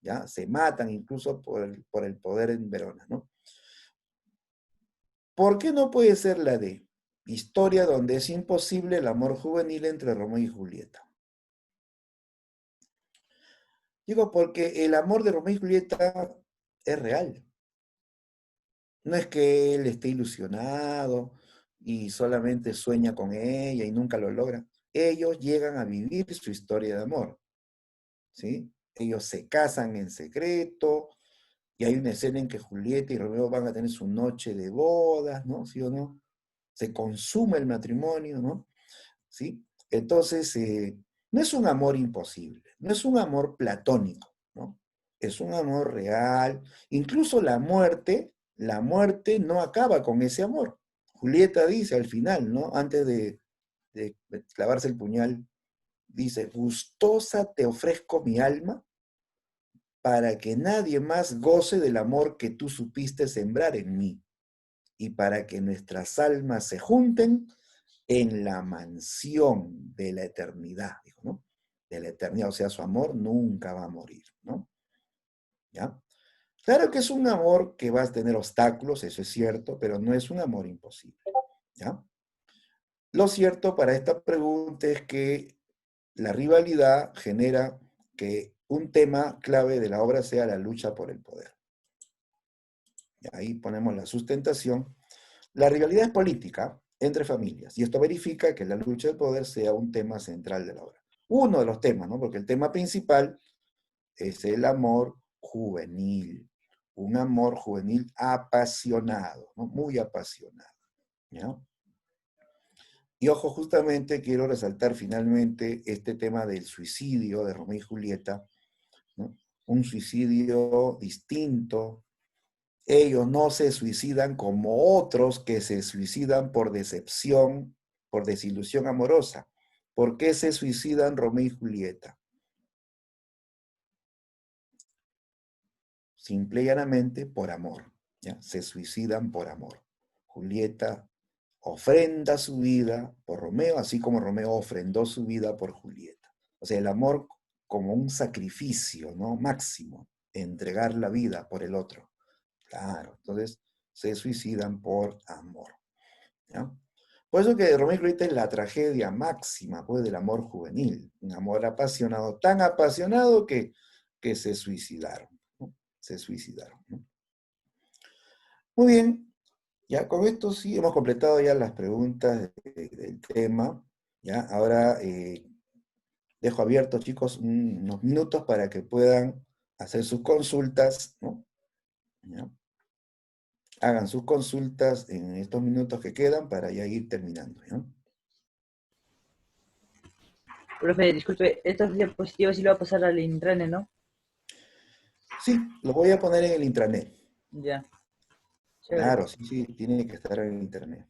¿ya? Se matan incluso por el poder en Verona, ¿no? ¿Por qué no puede ser la de historia donde es imposible el amor juvenil entre Romeo y Julieta? Digo, porque el amor de Romeo y Julieta es real. No es que él esté ilusionado y solamente sueña con ella y nunca lo logra. Ellos llegan a vivir su historia de amor, ¿sí? Ellos se casan en secreto y hay una escena en que Julieta y Romeo van a tener su noche de bodas, ¿no? ¿Sí o no? Se consuma el matrimonio, ¿no? ¿Sí? Entonces, no es un amor imposible, no es un amor platónico, ¿no? Es un amor real. Incluso la muerte no acaba con ese amor. Julieta dice al final, ¿no? Antes de clavarse el puñal, dice, gustosa te ofrezco mi alma para que nadie más goce del amor que tú supiste sembrar en mí y para que nuestras almas se junten en la mansión de la eternidad, dijo, ¿no? De la eternidad, o sea, su amor nunca va a morir, ¿no? ¿Ya? Claro que es un amor que va a tener obstáculos, eso es cierto, pero no es un amor imposible, ¿ya? Lo cierto para esta pregunta es que la rivalidad genera que un tema clave de la obra sea la lucha por el poder. Y ahí ponemos la sustentación. La rivalidad es política entre familias, y esto verifica que la lucha del poder sea un tema central de la obra. Uno de los temas, ¿no? Porque el tema principal es el amor juvenil, un amor juvenil apasionado, ¿no? Muy apasionado, ¿ya? Y ojo, justamente quiero resaltar finalmente este tema del suicidio de Romeo y Julieta, ¿no? Un suicidio distinto. Ellos no se suicidan como otros que se suicidan por decepción, por desilusión amorosa. ¿Por qué se suicidan Romeo y Julieta? Simple y llanamente por amor, ¿ya? Se suicidan por amor. Julieta ofrenda su vida por Romeo, así como Romeo ofrendó su vida por Julieta. O sea, el amor como un sacrificio, ¿no? Máximo, entregar la vida por el otro. Claro, entonces se suicidan por amor, ¿ya? Por eso que Romeo y Julieta es la tragedia máxima, pues, del amor juvenil. Un amor apasionado, tan apasionado que se suicidaron, ¿no? Se suicidaron, ¿no? Muy bien, ya con esto sí hemos completado ya las preguntas del tema, ¿ya? Ahora dejo abiertos, chicos, unos minutos para que puedan hacer sus consultas, ¿no? ¿Ya? Hagan sus consultas en estos minutos que quedan para ya ir terminando, ¿ya? Profe, disculpe, estas diapositivas sí lo va a pasar al intranet, ¿no? Sí, lo voy a poner en el intranet. Ya. Chévere. Claro, sí, sí, tiene que estar en internet.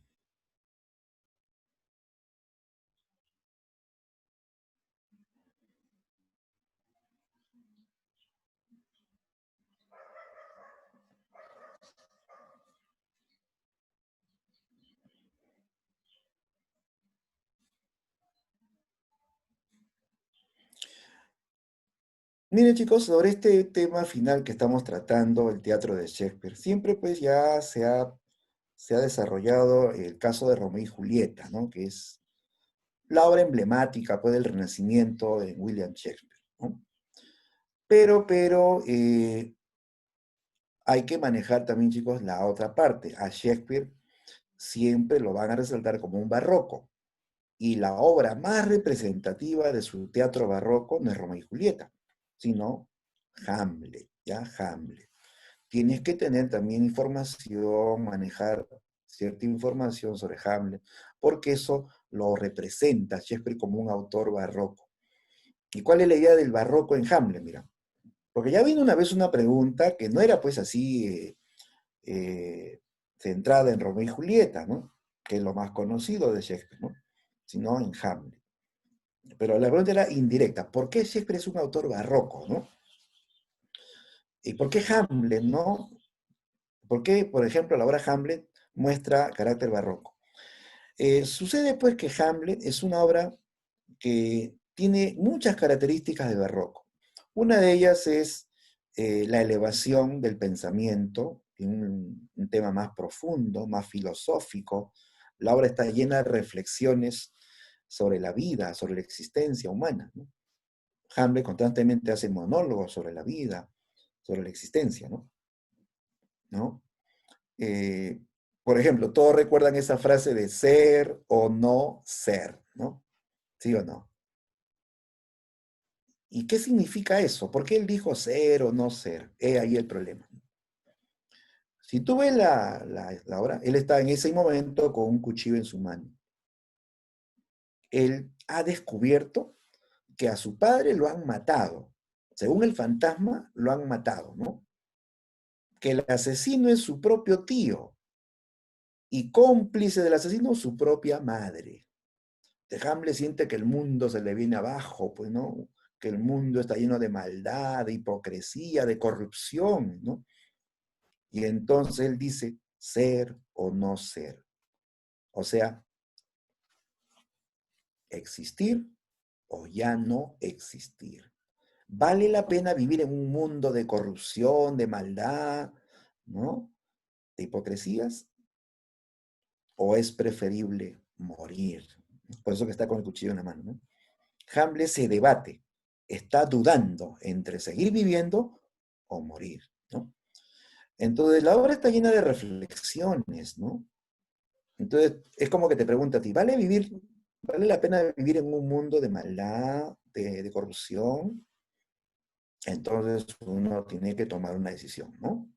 Miren chicos, sobre este tema final que estamos tratando, el teatro de Shakespeare, siempre pues ya se ha desarrollado el caso de Romeo y Julieta, ¿no? Que es la obra emblemática pues, del Renacimiento de William Shakespeare, ¿no? Pero hay que manejar también, chicos, la otra parte. A Shakespeare siempre lo van a resaltar como un barroco. Y la obra más representativa de su teatro barroco no es Romeo y Julieta, sino Hamlet, ¿ya? Hamlet. Tienes que tener también información, manejar cierta información sobre Hamlet, porque eso lo representa a Shakespeare como un autor barroco. ¿Y cuál es la idea del barroco en Hamlet? Mira, porque ya vino una vez una pregunta que no era pues así centrada en Romeo y Julieta, ¿no? Que es lo más conocido de Shakespeare, ¿no? Sino en Hamlet. Pero la pregunta era indirecta. ¿Por qué Shakespeare es un autor barroco, no? ¿Y por qué Hamlet, no? ¿Por qué, por ejemplo, la obra Hamlet muestra carácter barroco? Sucede pues que Hamlet es una obra que tiene muchas características de barroco. Una de ellas es la elevación del pensamiento, tiene un tema más profundo, más filosófico. La obra está llena de reflexiones sobre la vida, sobre la existencia humana, ¿no? Hamlet constantemente hace monólogos sobre la vida, sobre la existencia, ¿no? ¿No? Eh, por ejemplo, todos recuerdan esa frase de ser o no ser, ¿no? ¿Sí o no? ¿Y qué significa eso? ¿Por qué él dijo ser o no ser? He ahí el problema. Si tú ves la obra, él está en ese momento con un cuchillo en su mano. Él ha descubierto que a su padre lo han matado. Según el fantasma, lo han matado, ¿no? Que el asesino es su propio tío y cómplice del asesino su propia madre. Hamlet siente que el mundo se le viene abajo, pues, ¿no? Que el mundo está lleno de maldad, de hipocresía, de corrupción, ¿no? Y entonces él dice, ser o no ser. O sea, existir o ya no existir. ¿Vale la pena vivir en un mundo de corrupción, de maldad, ¿no? De hipocresías? ¿O es preferible morir? Por eso que está con el cuchillo en la mano, ¿no? Hamlet se debate, está dudando entre seguir viviendo o morir, ¿no? Entonces, la obra está llena de reflexiones, ¿no? Entonces, es como que te pregunta a ti, ¿vale la pena vivir en un mundo de maldad, de corrupción? Entonces, uno tiene que tomar una decisión, ¿no?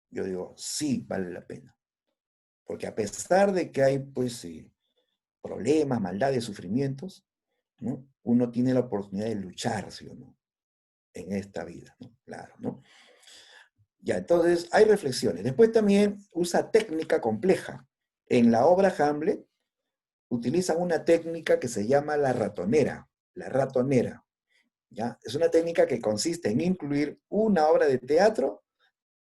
Yo digo, sí, vale la pena. Porque a pesar de que hay, pues, problemas, maldades, sufrimientos, ¿no? Uno tiene la oportunidad de luchar, ¿sí o no? En esta vida, ¿no? Claro, ¿no? Ya, entonces hay reflexiones. Después también usa técnica compleja. En la obra Hamlet utilizan una técnica que se llama la ratonera. La ratonera, ¿ya? Es una técnica que consiste en incluir una obra de teatro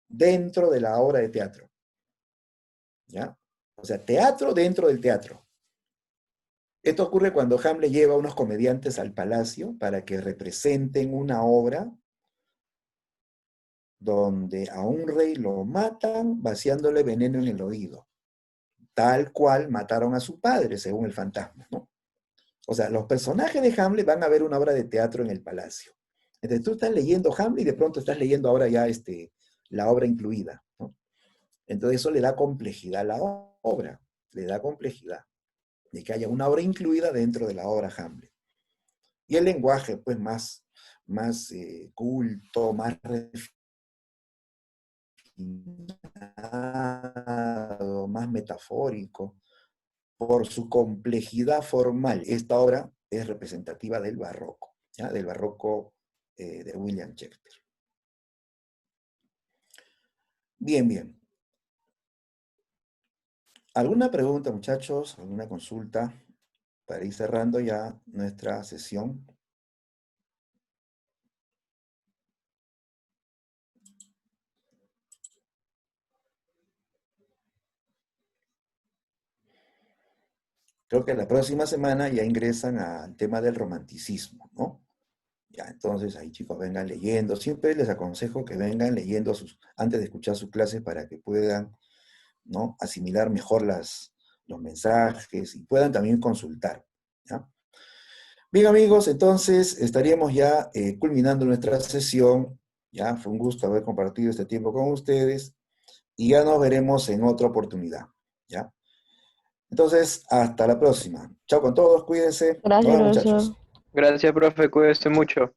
dentro de la obra de teatro, ¿ya? O sea, teatro dentro del teatro. Esto ocurre cuando Hamlet lleva a unos comediantes al palacio para que representen una obra donde a un rey lo matan vaciándole veneno en el oído, tal cual mataron a su padre, según el fantasma, ¿no? O sea, los personajes de Hamlet van a ver una obra de teatro en el palacio. Entonces tú estás leyendo Hamlet y de pronto estás leyendo ahora ya la obra incluida, ¿no? Entonces eso le da complejidad a la obra, le da complejidad de que haya una obra incluida dentro de la obra Hamlet. Y el lenguaje, pues, más culto, más refinado, más metafórico, por su complejidad formal. Esta obra es representativa del barroco, ¿ya? Del barroco de William Shakespeare. Bien, bien. ¿Alguna pregunta, muchachos? ¿Alguna consulta? Para ir cerrando ya nuestra sesión. Creo que la próxima semana ya ingresan al tema del romanticismo, ¿no? Ya, entonces ahí chicos vengan leyendo. Siempre les aconsejo que vengan leyendo antes de escuchar sus clases para que puedan, ¿no?, asimilar mejor los mensajes y puedan también consultar. ¿Ya? Bien amigos, entonces estaríamos ya culminando nuestra sesión. Ya, fue un gusto haber compartido este tiempo con ustedes y ya nos veremos en otra oportunidad. ¿Ya? Entonces, hasta la próxima. Chao con todos, cuídense. Nos Gracias, vemos, profesor. muchachos. Gracias, profe, cuídese mucho.